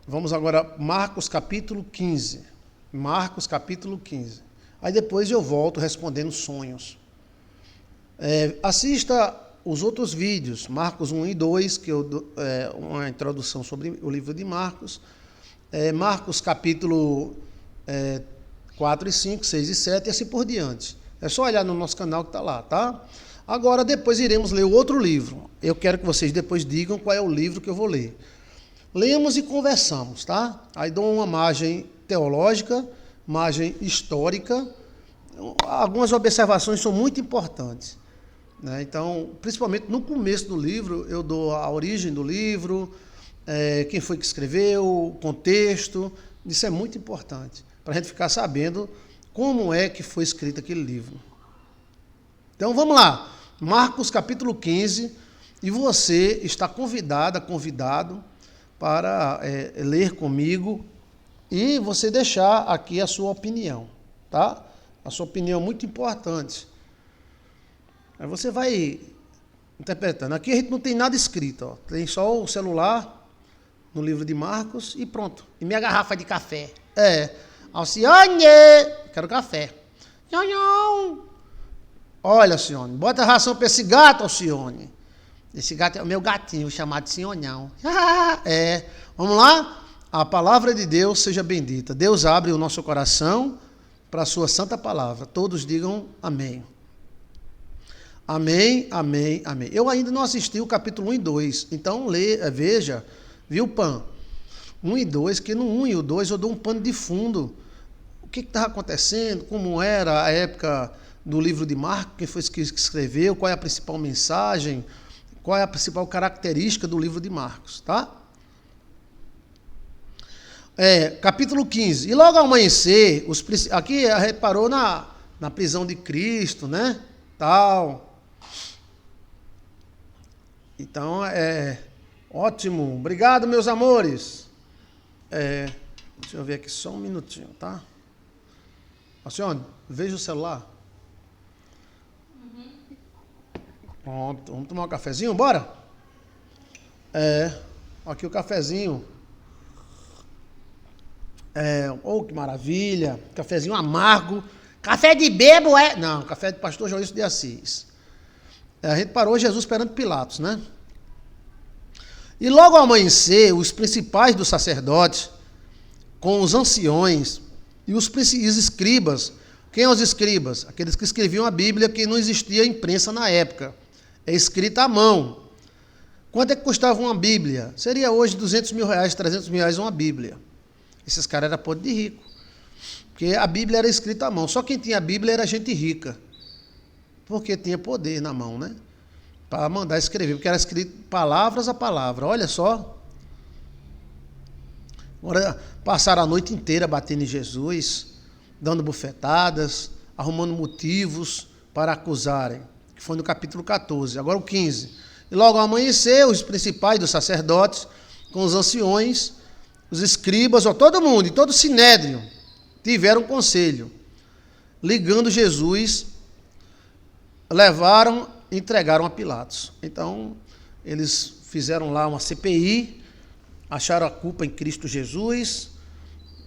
Vamos agora, Marcos capítulo 15. Marcos capítulo 15. Aí depois eu volto respondendo sonhos. Assista os outros vídeos, Marcos 1 e 2, que uma introdução sobre o livro de Marcos. Marcos capítulo 4 e 5, 6 e 7 e assim por diante. É só olhar no nosso canal que está lá, tá? Agora, depois iremos ler o outro livro. Eu quero que vocês depois digam qual é o livro que eu vou ler. Lemos e conversamos, tá? Aí dou uma margem teológica, margem histórica. Algumas observações são muito importantes, né? Então, principalmente no começo do livro, eu dou a origem do livro, quem foi que escreveu, o contexto. Isso é muito importante, para a gente ficar sabendo como é que foi escrito aquele livro. Então, vamos lá. Marcos capítulo 15, e você está convidado para ler comigo e você deixar aqui a sua opinião, tá? A sua opinião é muito importante. Aí você vai interpretando. Aqui a gente não tem nada escrito, ó. Tem só o celular no livro de Marcos e pronto. E minha garrafa de café. Alcione, quero café. Nhonhon. Olha, Alcione, bota ração para esse gato, Alcione. Esse gato é o meu gatinho, chamado Senhonhão. Vamos lá? A palavra de Deus seja bendita. Deus abre o nosso coração para a sua santa palavra. Todos digam amém. Amém, amém, amém. Eu ainda não assisti o capítulo 1 e 2. Então, veja, viu, Pan? 1 e 2, que no 1 e o 2 eu dou um pano de fundo. O que estava acontecendo, como era a época do livro de Marcos, quem foi que escreveu, qual é a principal mensagem, qual é a principal característica do livro de Marcos, tá? Capítulo 15. E logo ao amanhecer, aqui reparou na prisão de Cristo, né? Tal. Então, ótimo. Obrigado, meus amores. Deixa eu ver aqui só um minutinho, tá? Alcione, veja o celular. Pronto, vamos tomar um cafezinho, bora? Aqui o cafezinho. Que maravilha. Cafezinho amargo. Café de bebo, Não, café de pastor Joilson de Assis. A gente parou Jesus perante Pilatos, né? E logo ao amanhecer, os principais dos sacerdotes, com os anciões e os escribas. Quem são os escribas? Aqueles que escreviam a Bíblia, que não existia imprensa na época. É escrita à mão. Quanto é que custava uma Bíblia? Seria hoje 200 mil reais, 300 mil reais uma Bíblia. Esses caras eram podre de rico. Porque a Bíblia era escrita à mão. Só quem tinha a Bíblia era gente rica. Porque tinha poder na mão, né? Para mandar escrever. Porque era escrito palavras a palavra. Olha só. Agora, passaram a noite inteira batendo em Jesus, dando bufetadas, arrumando motivos para acusarem. Que foi no capítulo 14. Agora o 15. E logo ao amanhecer, os principais dos sacerdotes, com os anciões, os escribas, todo mundo, e todo o sinédrio, tiveram conselho. Ligando Jesus, levaram e entregaram a Pilatos. Então, eles fizeram lá uma CPI, acharam a culpa em Cristo Jesus,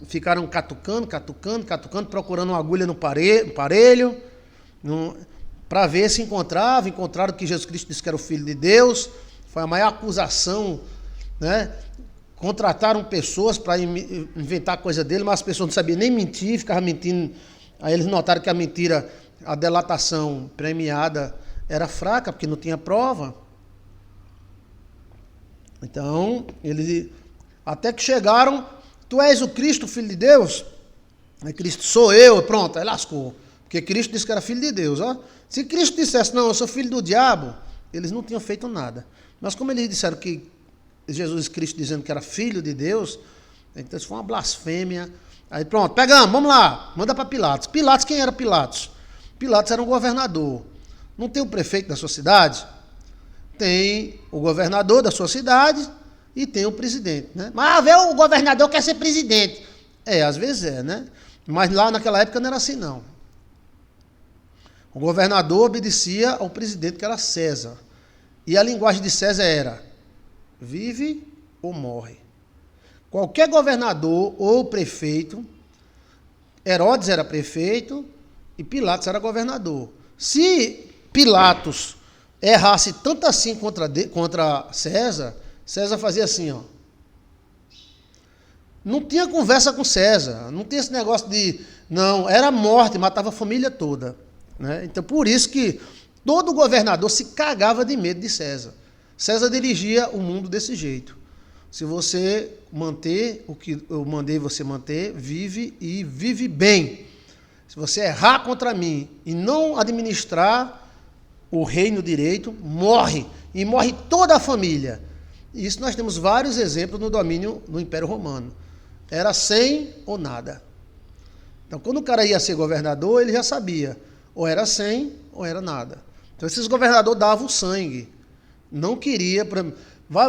ficaram catucando, procurando uma agulha no parelho, para ver se encontraram que Jesus Cristo disse que era o Filho de Deus. Foi a maior acusação, né? Contrataram pessoas para inventar coisa dele, mas as pessoas não sabiam nem mentir, ficavam mentindo. Aí eles notaram que a mentira, a delatação premiada era fraca, porque não tinha prova. Então, eles até que chegaram, tu és o Cristo, Filho de Deus? Aí Cristo, sou eu, pronto, aí lascou. Porque Cristo disse que era Filho de Deus, ó. Se Cristo dissesse, não, eu sou filho do diabo, eles não tinham feito nada. Mas como eles disseram que Jesus Cristo dizendo que era Filho de Deus, então isso foi uma blasfêmia. Aí pronto, pegamos, vamos lá, manda para Pilatos. Pilatos, quem era Pilatos? Pilatos era um governador. Não tem o prefeito da sua cidade? Tem o governador da sua cidade e tem o presidente, né? Mas vê, o governador quer ser presidente. Às vezes né? Mas lá naquela época não era assim, não. O governador obedecia ao presidente, que era César. E a linguagem de César era: vive ou morre. Qualquer governador ou prefeito, Herodes era prefeito e Pilatos era governador. Se Pilatos errasse tanto assim contra César, César fazia assim, ó. Não tinha conversa com César, não tinha esse negócio de... Não, era morte, matava a família toda. Né? Então, por isso que todo governador se cagava de medo de César. César dirigia o mundo desse jeito. Se você manter o que eu mandei você manter, vive e vive bem. Se você errar contra mim e não administrar o reino direito, morre. E morre toda a família. E isso nós temos vários exemplos no domínio do Império Romano. Era 100 ou nada. Então, quando o cara ia ser governador, ele já sabia. Ou era 100 ou era nada. Então, esses governadores davam sangue. Não queria...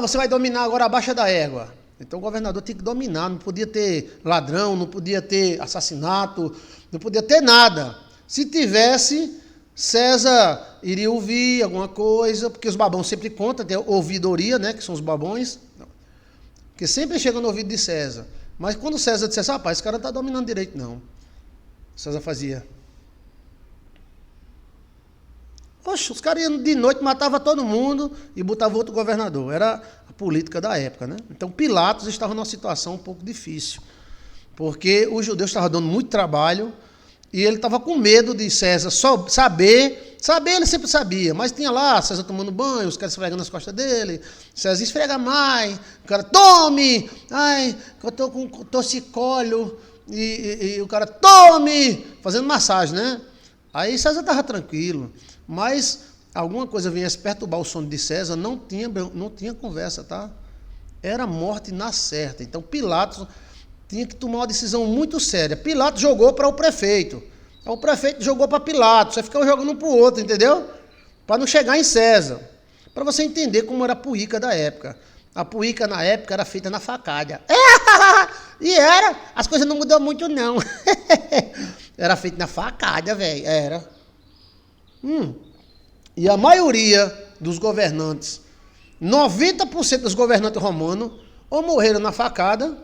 Você vai dominar agora a Baixa da Égua. Então, o governador tinha que dominar. Não podia ter ladrão, não podia ter assassinato, não podia ter nada. Se tivesse, César iria ouvir alguma coisa, porque os babões sempre contam, tem ouvidoria, né, que são os babões, que sempre chegam no ouvido de César. Mas quando César dissesse, rapaz, esse cara não está dominando direito, não. César fazia. Oxe, os caras iam de noite, matavam todo mundo e botavam outro governador. Era a política da época, né? Então Pilatos estava numa situação um pouco difícil, porque os judeus estavam dando muito trabalho e ele estava com medo de César só saber ele sempre sabia, mas tinha lá César tomando banho, os caras esfregando as costas dele, César esfrega mais, o cara tome, ai, eu estou com torcicólio, e o cara tome, fazendo massagem, né? Aí César estava tranquilo, mas alguma coisa vinha se perturbar o sono de César, não tinha conversa, tá? Era morte na certa. Então Pilatos tinha que tomar uma decisão muito séria. Pilatos jogou para o prefeito. O prefeito jogou para Pilatos. Você ficava jogando um para o outro, entendeu? Para não chegar em César. Para você entender como era a puíca da época. A puíca na época era feita na facada. E era. As coisas não mudou muito, não. Era feita na facada, velho. Era. E a maioria dos governantes, 90% dos governantes romanos, ou morreram na facada,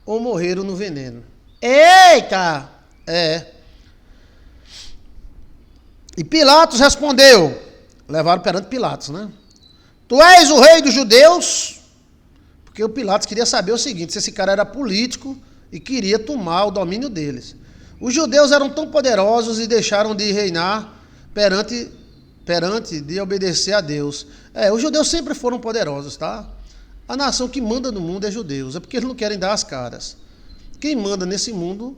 ou morreram no veneno. Eita! E Pilatos respondeu, levaram perante Pilatos, né? Tu és o rei dos judeus? Porque o Pilatos queria saber o seguinte, se esse cara era político e queria tomar o domínio deles. Os judeus eram tão poderosos e deixaram de reinar perante de obedecer a Deus. Os judeus sempre foram poderosos, tá? A nação que manda no mundo é judeus, é porque eles não querem dar as caras. Quem manda nesse mundo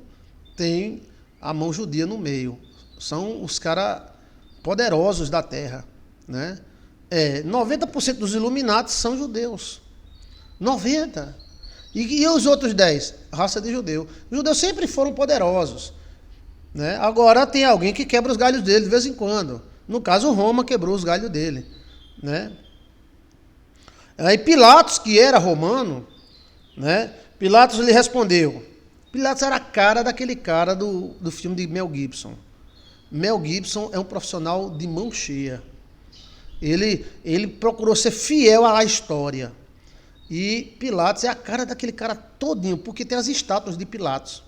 tem a mão judia no meio. São os caras poderosos da terra, né? 90% dos iluminados são judeus. 90%. E os outros 10%? Raça de judeu. Os judeus sempre foram poderosos, né? Agora tem alguém que quebra os galhos dele de vez em quando. No caso, Roma quebrou os galhos dele, né? Aí Pilatos, que era romano, né? Pilatos lhe respondeu. Pilatos era a cara daquele cara do filme de Mel Gibson. Mel Gibson é um profissional de mão cheia. Ele procurou ser fiel à história. E Pilatos é a cara daquele cara todinho, porque tem as estátuas de Pilatos.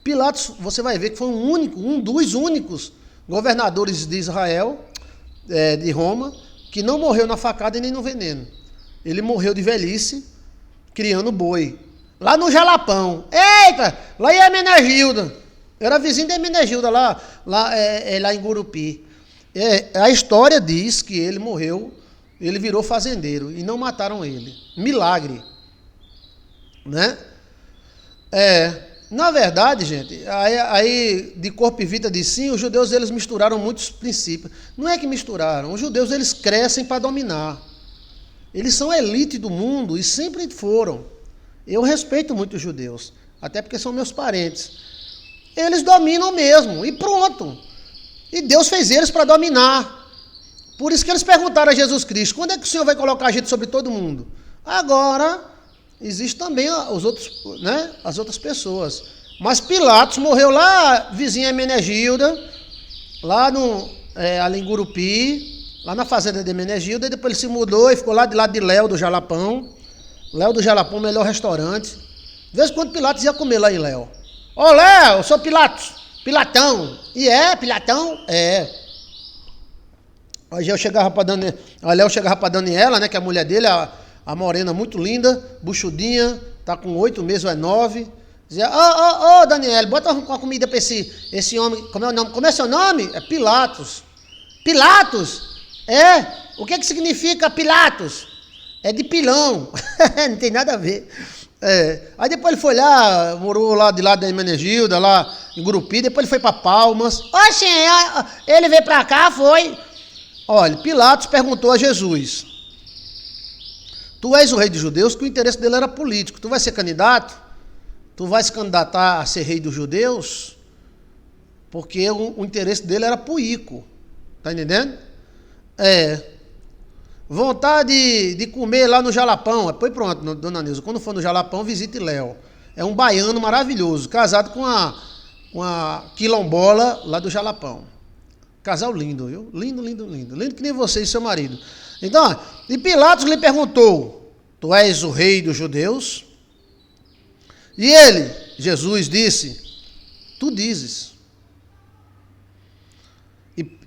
Pilatos, você vai ver que foi um dos únicos governadores de Israel, de Roma, que não morreu na facada e nem no veneno. Ele morreu de velhice, criando boi. Lá no Jalapão. Eita! Lá em Hermenegildo. Era vizinho de Hermenegildo, lá em Gurupi. A história diz que ele morreu, ele virou fazendeiro e não mataram ele. Milagre. Né? Na verdade, gente, aí de corpo e vida diz sim, os judeus eles misturaram muitos princípios. Não é que misturaram, os judeus eles crescem para dominar. Eles são a elite do mundo e sempre foram. Eu respeito muito os judeus, até porque são meus parentes. Eles dominam mesmo, e pronto. E Deus fez eles para dominar. Por isso que eles perguntaram a Jesus Cristo, quando é que o Senhor vai colocar a gente sobre todo mundo? Agora, existe também os outros, né, as outras pessoas. Mas Pilatos morreu lá, vizinha Hermenegilda, lá ali em Gurupi, lá na fazenda de Hermenegilda, e depois ele se mudou e ficou lá de lado de Léo do Jalapão. Léo do Jalapão, melhor restaurante. De vez em quando Pilatos ia comer lá em Léo. Ô Léo, eu sou Pilatos. Pilatão. E é, Pilatão? É. Aí Léo chegava pra Daniela, né, que é a mulher dele, a morena muito linda, buchudinha, tá com 8 meses ou é 9. Dizia, ô, Daniela, bota uma comida pra esse homem. Como é o nome? Como é seu nome? É Pilatos. Pilatos? É? O que significa Pilatos? É de pilão. Não tem nada a ver. É. Aí depois ele foi lá, morou lá de lado da Hermenegilda, lá em Gurupi, depois ele foi pra Palmas. Oxe, ele veio pra cá, foi. Olha, Pilatos perguntou a Jesus, tu és o rei dos judeus, que o interesse dele era político, tu vai ser candidato? Tu vai se candidatar a ser rei dos judeus? Porque o interesse dele era puíco, tá entendendo? Vontade de comer lá no Jalapão, depois pronto, dona Nilza, quando for no Jalapão, visite Léo. É um baiano maravilhoso, casado com a quilombola lá do Jalapão. Casal lindo, viu? Lindo, lindo, lindo. Lindo que nem você e seu marido. Então, e Pilatos lhe perguntou, tu és o rei dos judeus? E ele, Jesus, disse, tu dizes.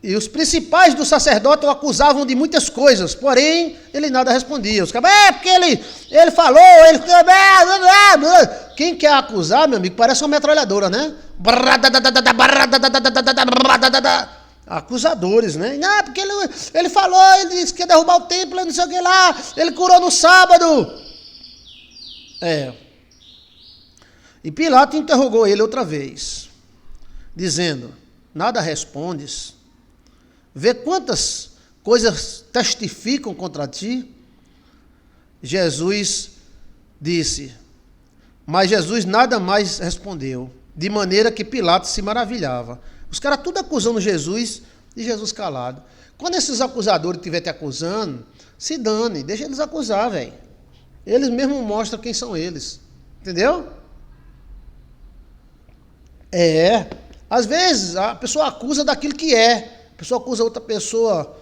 E os principais do sacerdote o acusavam de muitas coisas, porém, ele nada respondia. Os caras, porque ele falou, quem quer acusar, meu amigo, parece uma metralhadora, né? Acusadores, né? Não, porque ele falou, ele disse que ia derrubar o templo, não sei o que lá, ele curou no sábado. E Pilatos interrogou ele outra vez, dizendo, nada respondes? Vê quantas coisas testificam contra ti? Jesus disse, mas Jesus nada mais respondeu, de maneira que Pilatos se maravilhava. Os caras tudo acusando Jesus e Jesus calado. Quando esses acusadores estiverem te acusando, se dane, deixa eles acusar, velho. Eles mesmos mostram quem são eles. Entendeu? Às vezes a pessoa acusa daquilo que é. A pessoa acusa outra pessoa,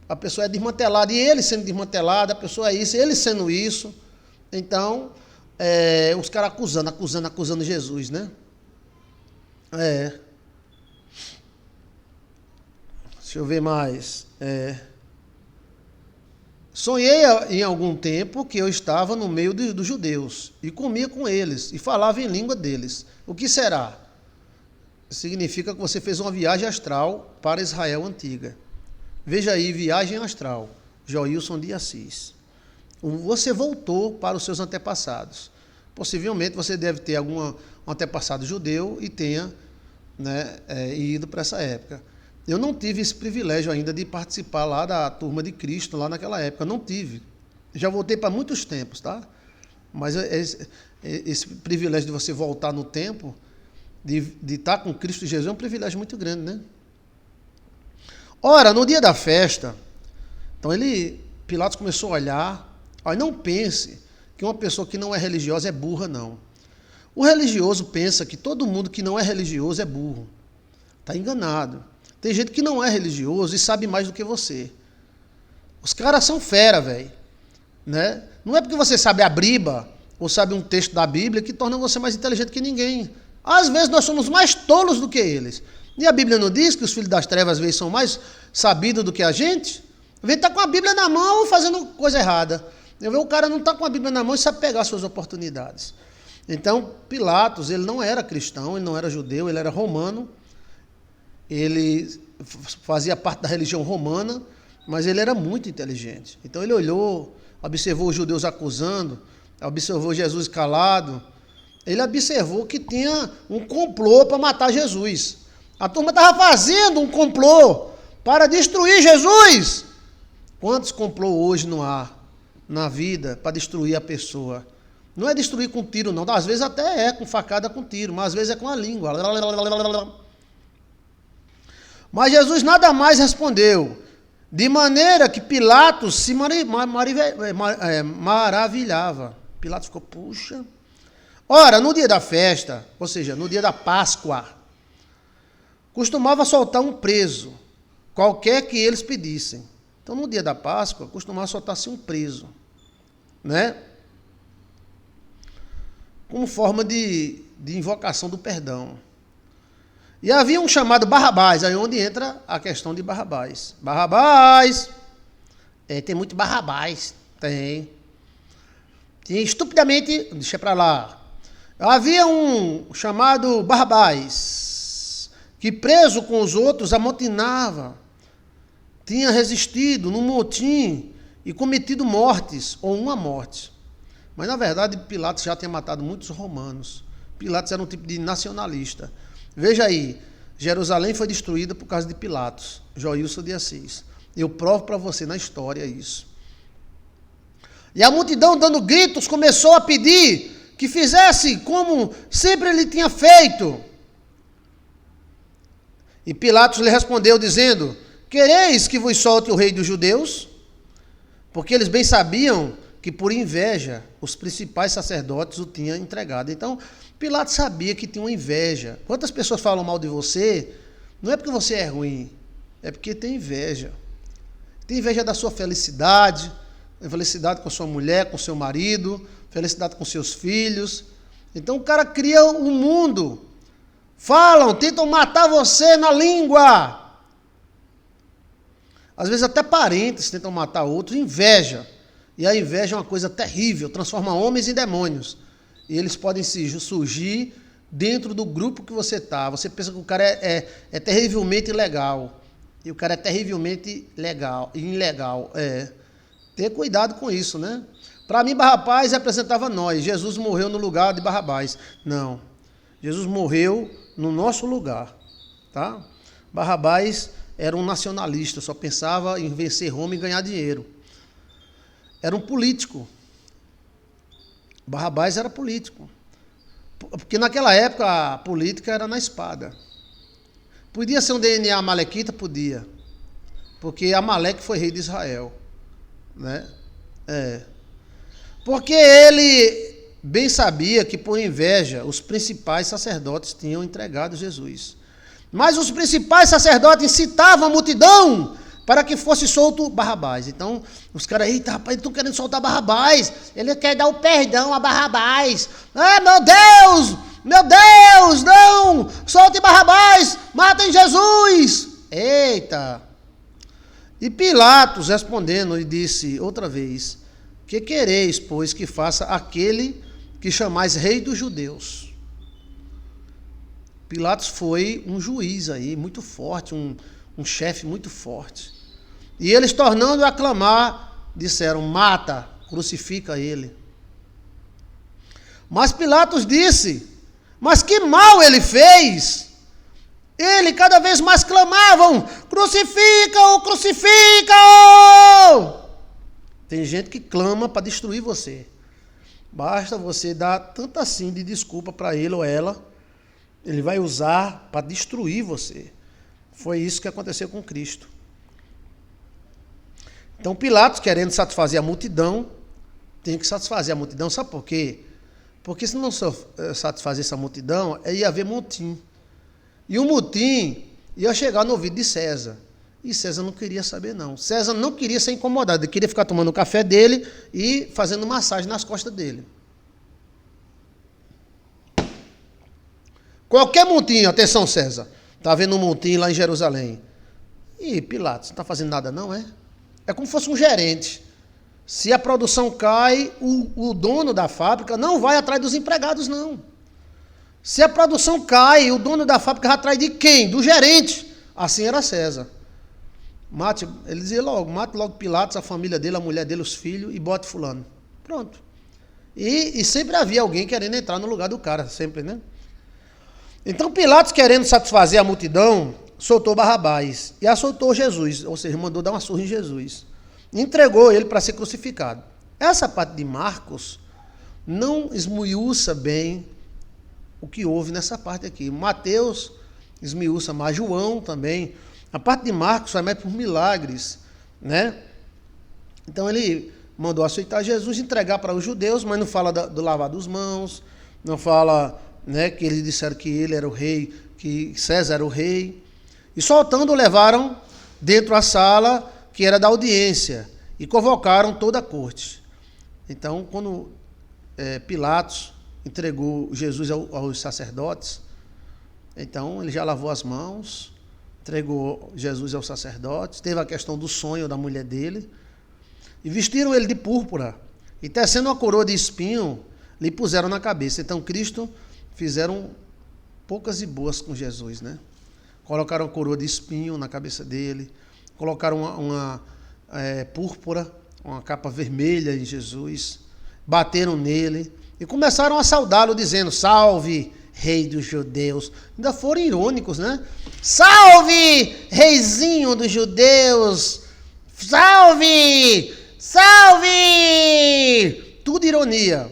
a pessoa é desmantelada, e ele sendo desmantelado, a pessoa é isso, ele sendo isso. Então, os caras acusando Jesus, né? Deixa eu ver mais. Sonhei em algum tempo que eu estava no meio dos judeus e comia com eles e falava em língua deles. O que será? Significa que você fez uma viagem astral para Israel antiga. Veja aí, viagem astral. Joilson de Assis. Você voltou para os seus antepassados. Possivelmente você deve ter algum antepassado judeu e tenha, né, ido para essa época. Eu não tive esse privilégio ainda de participar lá da turma de Cristo, lá naquela época. Não tive. Já voltei para muitos tempos, tá? Mas esse privilégio de você voltar no tempo, de estar com Cristo Jesus, é um privilégio muito grande, né? Ora, no dia da festa, então Pilatos começou a olhar, olha, não pense que uma pessoa que não é religiosa é burra, não. O religioso pensa que todo mundo que não é religioso é burro. Está enganado. Tem gente que não é religioso e sabe mais do que você. Os caras são fera, velho. Né? Não é porque você sabe a briba ou sabe um texto da Bíblia que torna você mais inteligente que ninguém. Às vezes nós somos mais tolos do que eles. E a Bíblia não diz que os filhos das trevas às vezes são mais sabidos do que a gente? A gente está com a Bíblia na mão fazendo coisa errada. O cara não está com a Bíblia na mão e sabe pegar suas oportunidades. Então, Pilatos, ele não era cristão, ele não era judeu, ele era romano. Ele fazia parte da religião romana, mas ele era muito inteligente. Então ele olhou, observou os judeus acusando, observou Jesus calado. Ele observou que tinha um complô para matar Jesus. A turma estava fazendo um complô para destruir Jesus. Quantos complôs hoje não há na vida para destruir a pessoa? Não é destruir com tiro, não. Às vezes até é com facada com tiro, mas às vezes é com a língua. Mas Jesus nada mais respondeu, de maneira que Pilatos se maravilhava. Pilatos ficou, puxa. Ora, no dia da festa, ou seja, no dia da Páscoa, costumava soltar um preso, qualquer que eles pedissem. Então, no dia da Páscoa, costumava soltar-se um preso, né? como forma de invocação do perdão. E havia um chamado Barrabás, aí onde entra a questão de Barrabás. Barrabás! Tem muito Barrabás. Tem. Tinha estupidamente... Deixa pra lá. Havia um chamado Barrabás, que preso com os outros amotinava, tinha resistido num motim e cometido mortes, ou uma morte. Mas, na verdade, Pilatos já tinha matado muitos romanos. Pilatos era um tipo de nacionalista. Veja aí, Jerusalém foi destruída por causa de Pilatos, Joilson de Assis. Eu provo para você na história isso. E a multidão, dando gritos, começou a pedir que fizesse como sempre ele tinha feito. E Pilatos lhe respondeu, dizendo: quereis que vos solte o rei dos judeus? Porque eles bem sabiam que por inveja os principais sacerdotes o tinham entregado. Então, Pilatos sabia que tinha uma inveja. Quantas pessoas falam mal de você, não é porque você é ruim, é porque tem inveja. Tem inveja da sua felicidade, felicidade com sua mulher, com seu marido, felicidade com seus filhos. Então o cara cria um mundo. Falam, tentam matar você na língua. Às vezes até parentes tentam matar outros, inveja. E a inveja é uma coisa terrível, transforma homens em demônios. E eles podem surgir dentro do grupo que você está. Você pensa que o cara é terrivelmente legal. E o cara é terrivelmente ilegal. Ter cuidado com isso, né? Para mim, Barrabás representava nós. Jesus morreu no lugar de Barrabás. Não. Jesus morreu no nosso lugar. Tá? Barrabás era um nacionalista, só pensava em vencer Roma e ganhar dinheiro. Era um político. Barrabás era político. Porque naquela época a política era na espada. Podia ser um DNA amalequita? Podia. Porque Amaleque foi rei de Israel. Né? Porque ele bem sabia que por inveja os principais sacerdotes tinham entregado Jesus. Mas os principais sacerdotes incitavam a multidão para que fosse solto Barrabás. Então, os caras, eita, rapaz, estão querendo soltar Barrabás. Ele quer dar o perdão a Barrabás. Ah, meu Deus, não! Solte Barrabás, matem Jesus! Eita! E Pilatos, respondendo, lhe disse outra vez: que quereis, pois, que faça aquele que chamais rei dos judeus? Pilatos foi um juiz aí, muito forte, um chefe muito forte. E eles, tornando a clamar, disseram: mata, crucifica ele. Mas Pilatos disse: mas que mal ele fez? Ele cada vez mais clamavam: crucifica-o, crucifica-o! Tem gente que clama para destruir você. Basta você dar tanto assim de desculpa para ele ou ela, ele vai usar para destruir você. Foi isso que aconteceu com Cristo. Então Pilatos, querendo satisfazer a multidão, tem que satisfazer a multidão. Sabe por quê? Porque se não satisfazer essa multidão, ia haver motim. E o motim ia chegar no ouvido de César. E César não queria saber, não. César não queria ser incomodado. Ele queria ficar tomando o café dele e fazendo massagem nas costas dele. Qualquer motim, atenção César, está havendo um motim lá em Jerusalém. E Pilatos, não está fazendo nada não, é? É como se fosse um gerente. Se a produção cai, o dono da fábrica não vai atrás dos empregados, não. Se a produção cai, o dono da fábrica vai atrás de quem? Do gerente. Assim era César. Ele dizia logo, mate logo Pilatos, a família dele, a mulher dele, os filhos, e bote fulano. Pronto. E sempre havia alguém querendo entrar no lugar do cara, sempre, né? Então Pilatos, querendo satisfazer a multidão, soltou Barrabás e assoltou Jesus, ou seja, mandou dar uma surra em Jesus. Entregou ele para ser crucificado. Essa parte de Marcos não esmiuça bem o que houve nessa parte aqui. Mateus esmiuça mais, João também. A parte de Marcos vai mais por milagres, né? Então ele mandou aceitar Jesus, entregar para os judeus, mas não fala do lavar das mãos, não fala, né, que eles disseram que ele era o rei, que César era o rei. E soltando, levaram dentro da sala que era da audiência e convocaram toda a corte. Então, quando Pilatos entregou Jesus aos sacerdotes. Então, ele já lavou as mãos, entregou Jesus aos sacerdotes, teve a questão do sonho da mulher dele, e vestiram ele de púrpura, e tecendo uma coroa de espinho, lhe puseram na cabeça. Então, Cristo fizeram poucas e boas com Jesus, né? Colocaram uma coroa de espinho na cabeça dele, colocaram uma púrpura, uma capa vermelha em Jesus, bateram nele e começaram a saudá-lo, dizendo: salve, rei dos judeus. Ainda foram irônicos, né? Salve, reizinho dos judeus. Salve, salve. Tudo ironia.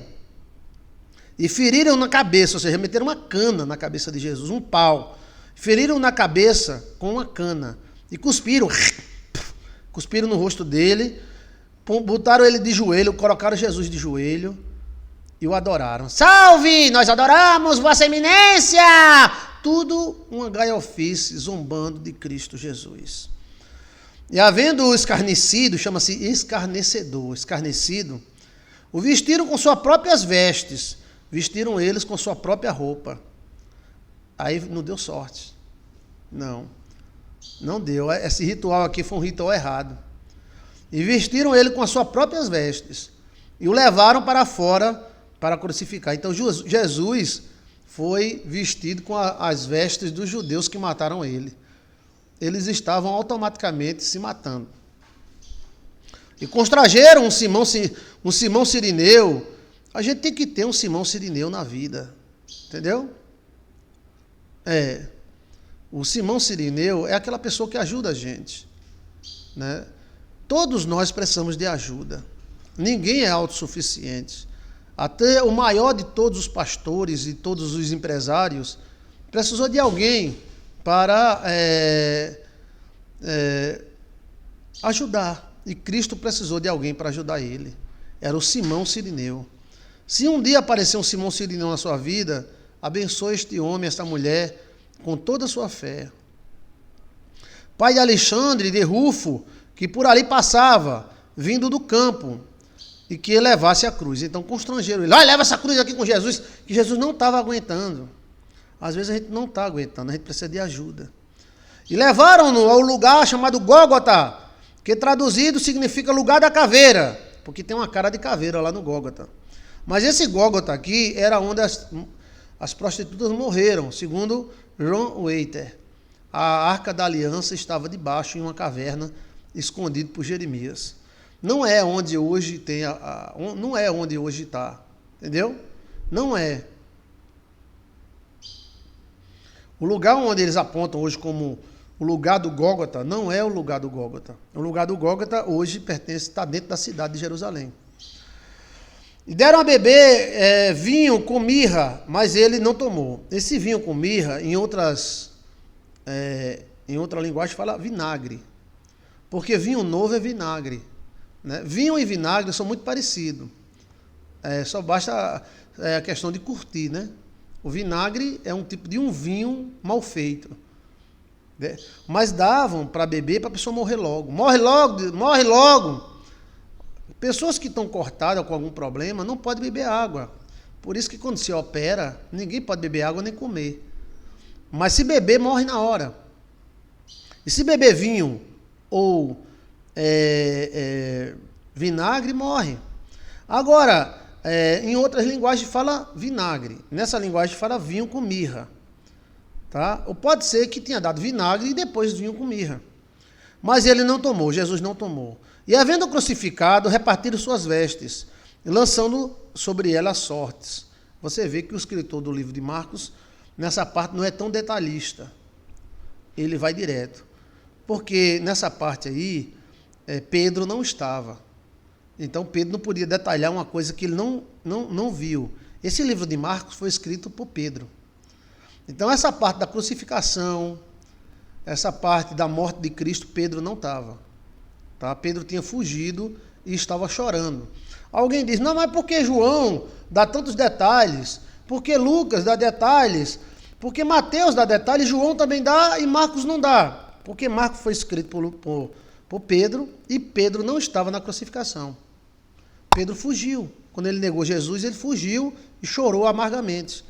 E feriram na cabeça, ou seja, meteram uma cana na cabeça de Jesus, um pau. Feriram na cabeça com uma cana e cuspiram no rosto dele, botaram ele de joelho, colocaram Jesus de joelho e o adoraram. Salve, nós adoramos Vossa Eminência! Tudo uma galhofice, zombando de Cristo Jesus. E havendo-o escarnecido, chama-se escarnecedor, escarnecido, o vestiram com suas próprias vestes, vestiram eles com sua própria roupa. Aí não deu sorte. Não deu. Esse ritual aqui foi um ritual errado. E vestiram ele com as suas próprias vestes. E o levaram para fora para crucificar. Então Jesus foi vestido com as vestes dos judeus que mataram ele. Eles estavam automaticamente se matando. E constrangeram um Simão Cirineu. A gente tem que ter um Simão Cirineu na vida. Entendeu? O Simão Cirineu é aquela pessoa que ajuda a gente, né? Todos nós precisamos de ajuda. Ninguém é autossuficiente. Até o maior de todos os pastores e todos os empresários precisou de alguém para ajudar. E Cristo precisou de alguém para ajudar ele. Era o Simão Cirineu. Se um dia aparecer um Simão Cirineu na sua vida, abençoe este homem, esta mulher, com toda a sua fé. Pai de Alexandre, de Rufo, que por ali passava, vindo do campo, e que ele levasse a cruz. Então constrangeram ele. Leva essa cruz aqui com Jesus, que Jesus não estava aguentando. Às vezes a gente não está aguentando, a gente precisa de ajuda. E levaram-no ao lugar chamado Gólgota, que traduzido significa lugar da caveira, porque tem uma cara de caveira lá no Gólgota. Mas esse Gólgota aqui era onde as prostitutas morreram, segundo John Waiter. A Arca da Aliança estava debaixo em uma caverna, escondido por Jeremias. Não é onde hoje tem não é onde hoje está, entendeu? Não é. O lugar onde eles apontam hoje como o lugar do Gólgota não é o lugar do Gólgota. O lugar do Gólgota hoje está dentro da cidade de Jerusalém. E deram a beber vinho com mirra, mas ele não tomou. Esse vinho com mirra, em outra linguagem, fala vinagre. Porque vinho novo é vinagre, né? Vinho e vinagre são muito parecidos. Só basta a questão de curtir, né? O vinagre é um tipo de um vinho mal feito, né? Mas davam para beber para a pessoa morrer logo. Morre logo, morre logo. Pessoas que estão cortadas com algum problema não podem beber água. Por isso que quando se opera, ninguém pode beber água nem comer. Mas se beber, morre na hora. E se beber vinho ou vinagre, morre. Agora, em outras linguagens fala vinagre. Nessa linguagem fala vinho com mirra. Tá? Ou pode ser que tenha dado vinagre e depois vinho com mirra. Mas ele não tomou, Jesus não tomou. E havendo crucificado, repartiram suas vestes, lançando sobre elas sortes. Você vê que o escritor do livro de Marcos, nessa parte, não é tão detalhista. Ele vai direto. Porque nessa parte aí, Pedro não estava. Então Pedro não podia detalhar uma coisa que ele não viu. Esse livro de Marcos foi escrito por Pedro. Então essa parte da crucificação, essa parte da morte de Cristo, Pedro não estava. Tá? Pedro tinha fugido e estava chorando. Alguém diz, não, mas por que João dá tantos detalhes? Por que Lucas dá detalhes? Por que Mateus dá detalhes? João também dá e Marcos não dá. Porque Marcos foi escrito por Pedro e Pedro não estava na crucificação. Pedro fugiu. Quando ele negou Jesus, ele fugiu e chorou amargamente.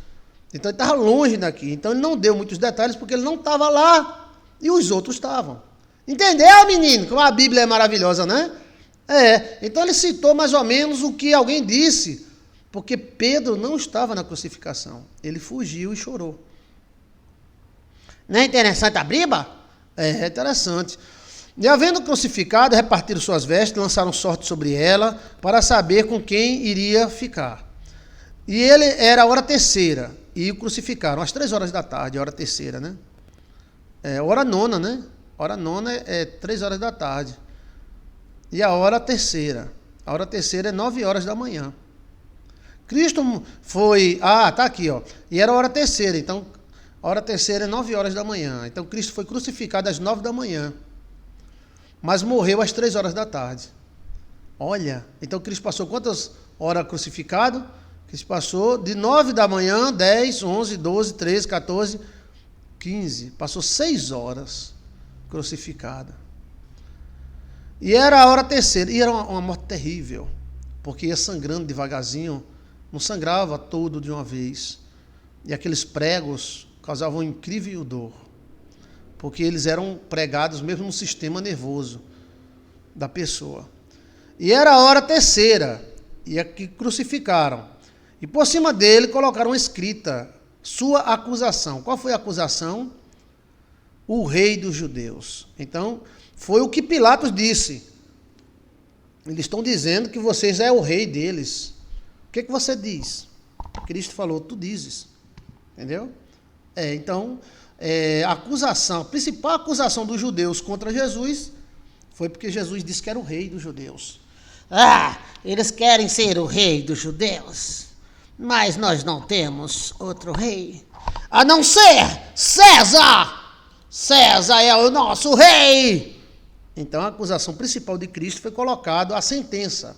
Então ele estava longe daqui. Então ele não deu muitos detalhes porque ele não estava lá e os outros estavam. Entendeu, menino? Como a Bíblia é maravilhosa, né? Então ele citou mais ou menos o que alguém disse, porque Pedro não estava na crucificação. Ele fugiu e chorou. Não é interessante a briba? É interessante. E havendo crucificado, repartiram suas vestes, lançaram sorte sobre ela, para saber com quem iria ficar. E ele era a hora terceira, e o crucificaram, às 3 horas da tarde, a hora terceira, né? Hora nona, né? Hora nona é 3 horas da tarde. E a hora terceira é 9 horas da manhã. Cristo foi... tá aqui, ó. E era a hora terceira, então... A hora terceira é 9 horas da manhã. Então Cristo foi crucificado às 9 da manhã. Mas morreu às 3 horas da tarde. Olha, então Cristo passou quantas horas crucificado? Cristo passou de 9 da manhã, 10, 11, 12, 13, 14, 15. Passou 6 horas crucificado. E era a hora terceira. E era uma morte terrível. Porque ia sangrando devagarzinho. Não sangrava todo de uma vez. E aqueles pregos causavam incrível dor, porque eles eram pregados mesmo no sistema nervoso da pessoa. E era a hora terceira, e aqui crucificaram. E por cima dele colocaram escrita sua acusação. Qual foi a acusação? O rei dos judeus. Então, foi o que Pilatos disse. Eles estão dizendo que vocês é o rei deles. O que você diz? Cristo falou, tu dizes. Entendeu? Então, a acusação, a principal acusação dos judeus contra Jesus foi porque Jesus disse que era o rei dos judeus. Eles querem ser o rei dos judeus, mas nós não temos outro rei, a não ser César. César é o nosso rei. Então, a acusação principal de Cristo foi colocada, a sentença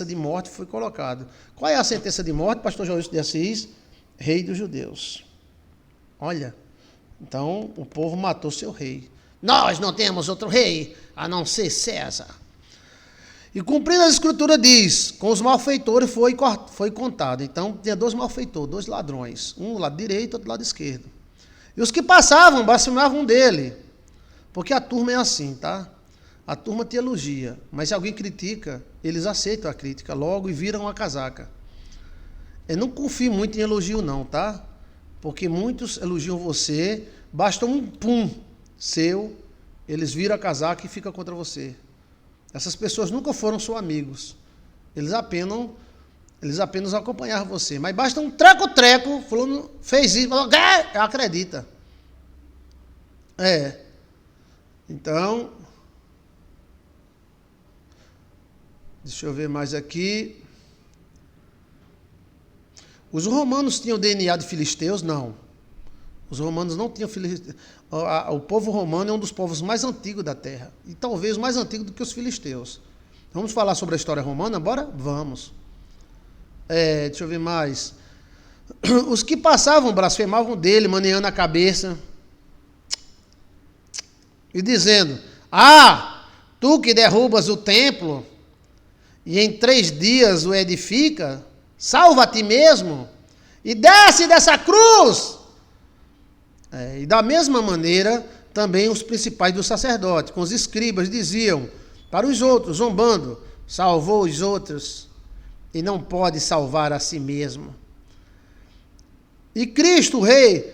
de morte foi colocada. Qual é a sentença de morte, pastor João de Assis? Rei dos judeus. Olha, então o povo matou seu rei. Nós não temos outro rei, a não ser César. E cumprindo a escritura diz, com os malfeitores foi contado. Então tinha 2 malfeitores, 2 ladrões, um do lado direito e outro do lado esquerdo. E os que passavam, blasfemavam dele. Porque a turma é assim, tá? A turma te elogia, mas se alguém critica, eles aceitam a crítica logo e viram a casaca. Eu não confio muito em elogio não, tá? Porque muitos elogiam você, basta um pum seu, eles viram a casaca e ficam contra você. Essas pessoas nunca foram seus amigos. Eles apenas acompanharam você. Mas basta um treco, fulano fez isso, falou, acredita. Então, deixa eu ver mais aqui. Os romanos tinham DNA de filisteus? Não. Os romanos não tinham filisteus. O povo romano é um dos povos mais antigos da terra. E talvez mais antigo do que os filisteus. Vamos falar sobre a história romana? Bora? Vamos. Deixa eu ver mais. Os que passavam blasfemavam dele, maneando a cabeça. E dizendo, tu que derrubas o templo e em 3 dias o edifica, salva a ti mesmo e desce dessa cruz. E da mesma maneira, também os principais dos sacerdotes, com os escribas, diziam para os outros, zombando, salvou os outros e não pode salvar a si mesmo. E Cristo, rei,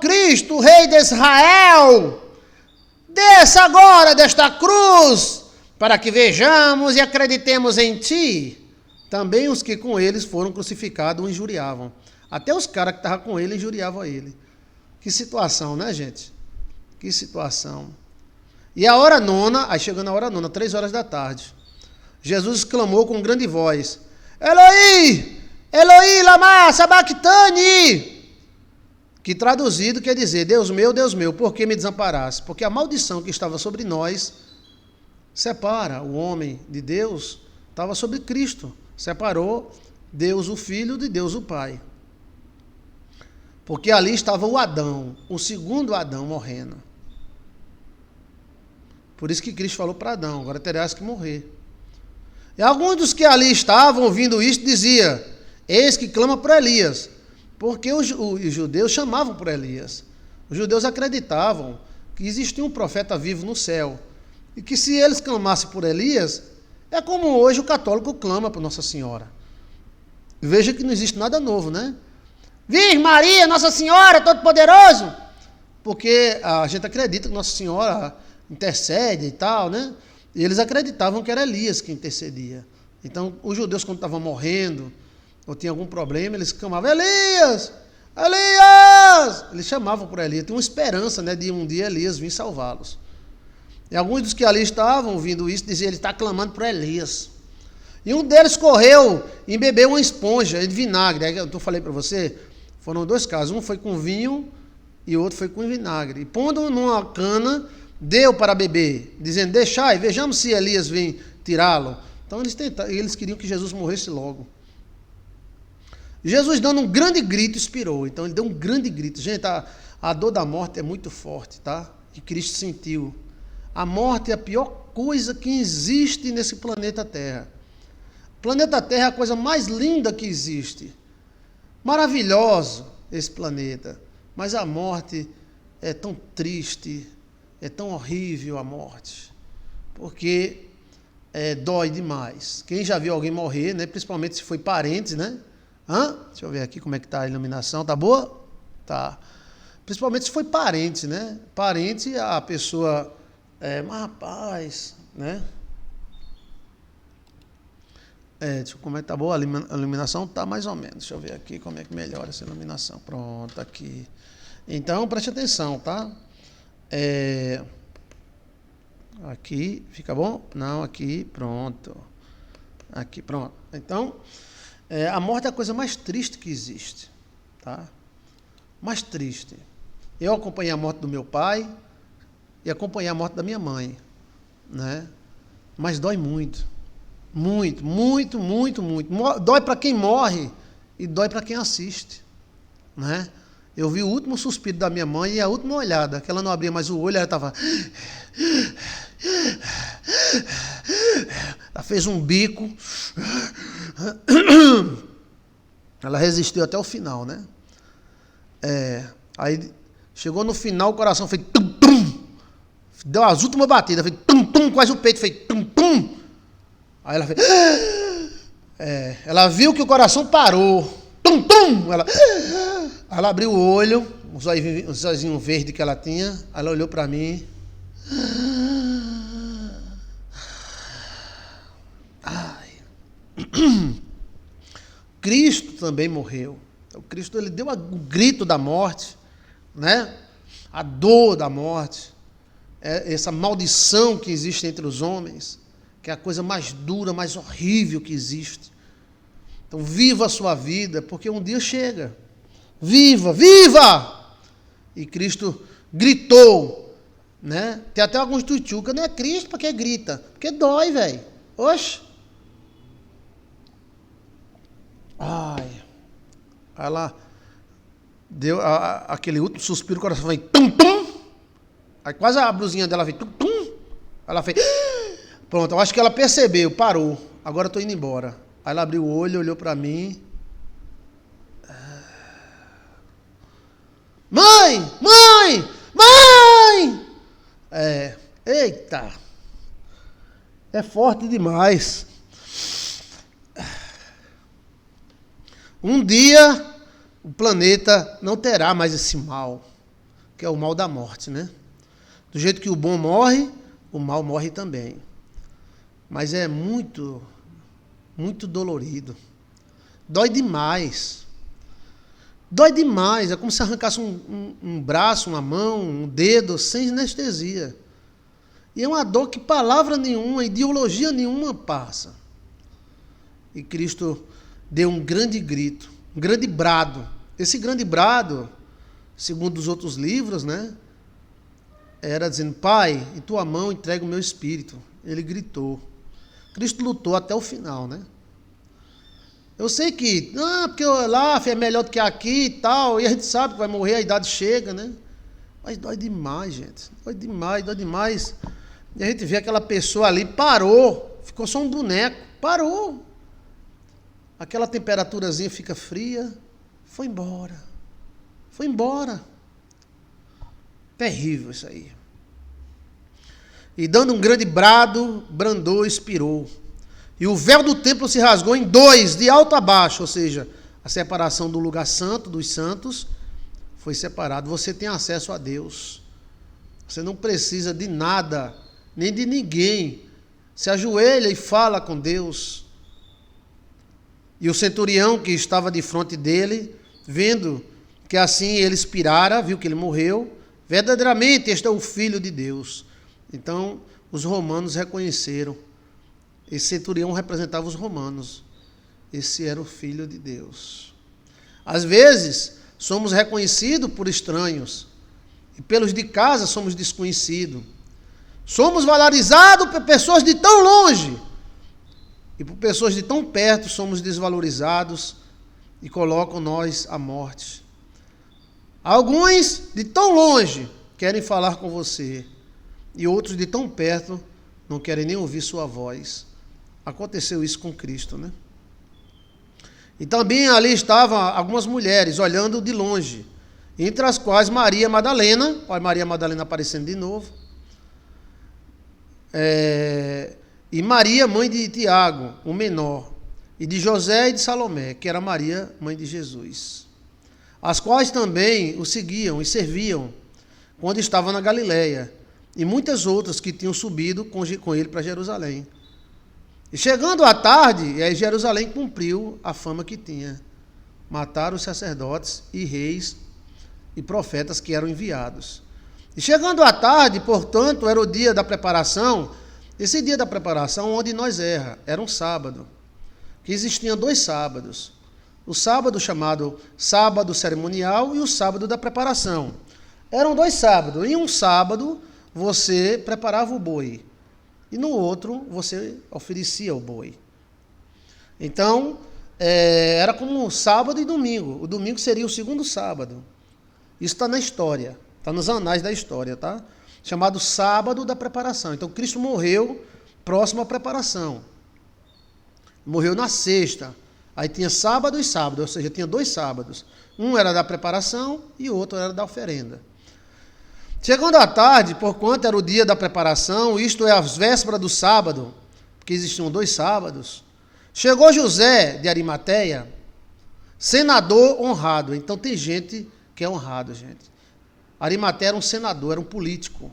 Cristo, rei de Israel, desça agora desta cruz, para que vejamos e acreditemos em ti. Também os que com eles foram crucificados o injuriavam. Até os caras que estavam com ele injuriavam ele. Que situação, né, gente? Que situação. E a hora nona, aí chegando a hora nona, 3 horas da tarde, Jesus exclamou com grande voz, Eloi, Eloi, lama sabachthani, que traduzido quer dizer, Deus meu, por que me desamparaste? Porque a maldição que estava sobre nós separa o homem de Deus, estava sobre Cristo. Separou Deus o Filho de Deus o Pai. Porque ali estava o Adão, o segundo Adão morrendo. Por isso que Cristo falou para Adão, agora terás que morrer. E alguns dos que ali estavam ouvindo isso dizia, Eis que clama por Elias. Porque os judeus chamavam por Elias. Os judeus acreditavam que existia um profeta vivo no céu. E que se eles clamassem por Elias, é como hoje o católico clama por Nossa Senhora. Veja que não existe nada novo, né? Virgem Maria, Nossa Senhora, Todo-Poderoso. Porque a gente acredita que Nossa Senhora intercede e tal, né? E eles acreditavam que era Elias que intercedia. Então, os judeus, quando estavam morrendo, ou tinha algum problema, eles clamavam, Elias! Elias! Eles chamavam por Elias. Tinha uma esperança, né, de um dia Elias vir salvá-los. E alguns dos que ali estavam ouvindo isso, diziam, ele está clamando por Elias. E um deles correu e bebeu uma esponja de vinagre. Eu falei para você, foram 2 casos. Um foi com vinho e o outro foi com vinagre. E pondo numa cana, deu para beber, dizendo, deixai, vejamos se Elias vem tirá-lo. Então eles queriam que Jesus morresse logo. Jesus, dando um grande grito, expirou. Então ele deu um grande grito. Gente, a dor da morte é muito forte, tá? Que Cristo sentiu. A morte é a pior coisa que existe nesse planeta Terra. O planeta Terra é a coisa mais linda que existe. Maravilhoso esse planeta. Mas a morte é tão triste, é tão horrível a morte. Porque dói demais. Quem já viu alguém morrer, né? Principalmente se foi parente, né? Deixa eu ver aqui como é que está a iluminação. Tá boa? Tá. Principalmente se foi parente, né? Parente, a pessoa... mas rapaz, né? Deixa eu ver como é que tá boa. A iluminação tá mais ou menos. Deixa eu ver aqui como é que melhora essa iluminação. Pronto, aqui. Então, preste atenção, tá? Aqui, fica bom? Não, aqui, pronto. Aqui, pronto. Então, a morte é a coisa mais triste que existe, tá? Mais triste. Eu acompanhei a morte do meu pai e acompanhei a morte da minha mãe, né? Mas dói muito. Muito, muito, muito, muito. Dói para quem morre e dói para quem assiste, né? Eu vi o último suspiro da minha mãe e a última olhada, que ela não abria mais o olho, ela estava... Ela fez um bico. Ela resistiu até o final, né? Aí chegou no final, o coração fez tum, tum. Deu as últimas batidas, fez tum, tum, quase o peito fez tum, tum. Aí ela fez... ela viu que o coração parou. Tum, tum. Ela abriu o olho, os olhinhos verdes que ela tinha. Ela olhou para mim. Ai. Cristo também morreu. O Cristo, ele deu o grito da morte, né? A dor da morte, essa maldição que existe entre os homens, que é a coisa mais dura, mais horrível que existe. Então, viva a sua vida, porque um dia chega. Viva, viva! E Cristo gritou, né? Tem até alguns tuiuca, não é Cristo porque grita, porque dói, velho. Oxe! Ai! Ela deu aquele último suspiro, o coração fez tum, tum. Aí quase a blusinha dela fez tum, tum. Ela fez... Pronto, eu acho que ela percebeu, parou. Agora eu estou indo embora. Aí ela abriu o olho, olhou para mim. Mãe! Mãe! Mãe! Eita! É forte demais. Um dia o planeta não terá mais esse mal, que é o mal da morte, né? Do jeito que o bom morre, o mal morre também. Mas é muito, muito dolorido. Dói demais. Dói demais. É como se arrancasse um braço, uma mão, um dedo, sem anestesia. E é uma dor que palavra nenhuma, ideologia nenhuma passa. E Cristo deu um grande grito, um grande brado. Esse grande brado, segundo os outros livros, né, era dizendo, Pai, em tua mão entrego o meu espírito. Ele gritou. Cristo lutou até o final, né? Eu sei que, porque lá é melhor do que aqui e tal, e a gente sabe que vai morrer, a idade chega, né? Mas dói demais, gente. Dói demais, dói demais. E a gente vê aquela pessoa ali, parou, ficou só um boneco, parou. aquela temperaturazinha fica fria, foi embora. Foi embora. Terrível isso aí. E dando um grande brado, brandou e expirou. E o véu do templo se rasgou em dois, de alto a baixo, ou seja, a separação do lugar santo, dos santos, foi separado. Você tem acesso a Deus. Você não precisa de nada, nem de ninguém. Se ajoelha e fala com Deus. E o centurião que estava de frente dele, vendo que assim ele expirara, viu que ele morreu, verdadeiramente este é o Filho de Deus. Então, os romanos reconheceram. Esse centurião representava os romanos. Esse era o Filho de Deus. Às vezes, somos reconhecidos por estranhos. E pelos de casa somos desconhecidos. Somos valorizados por pessoas de tão longe. E por pessoas de tão perto somos desvalorizados e colocam nós à morte. Alguns de tão longe querem falar com você. E outros de tão perto não querem nem ouvir sua voz. Aconteceu isso com Cristo, né? E também ali estavam algumas mulheres olhando de longe, entre as quais Maria Madalena, olha Maria Madalena aparecendo de novo, e Maria, mãe de Tiago, o menor, e de José e de Salomé, que era Maria, mãe de Jesus, as quais também o seguiam e serviam quando estava na Galileia, e muitas outras que tinham subido com ele para Jerusalém. E chegando à tarde, e aí Jerusalém cumpriu a fama que tinha. Mataram os sacerdotes e reis e profetas que eram enviados. E chegando à tarde, portanto, era o dia da preparação, esse dia da preparação onde nós era um sábado, que existiam 2 sábados. O sábado chamado sábado cerimonial e o sábado da preparação. Eram 2 sábados. Em um sábado, você preparava o boi. E no outro, você oferecia o boi. Então, era como sábado e domingo. O domingo seria o segundo sábado. Isso está na história. Está nos anais da história, tá? Chamado sábado da preparação. Então, Cristo morreu próximo à preparação. Morreu na sexta. Aí tinha sábado e sábado, ou seja, tinha 2 sábados. Um era da preparação e o outro era da oferenda. Chegando à tarde, porquanto era o dia da preparação, isto é, as vésperas do sábado, porque existiam 2 sábados, chegou José de Arimateia, senador honrado. Então tem gente que é honrado, gente. Arimateia era um senador, era um político.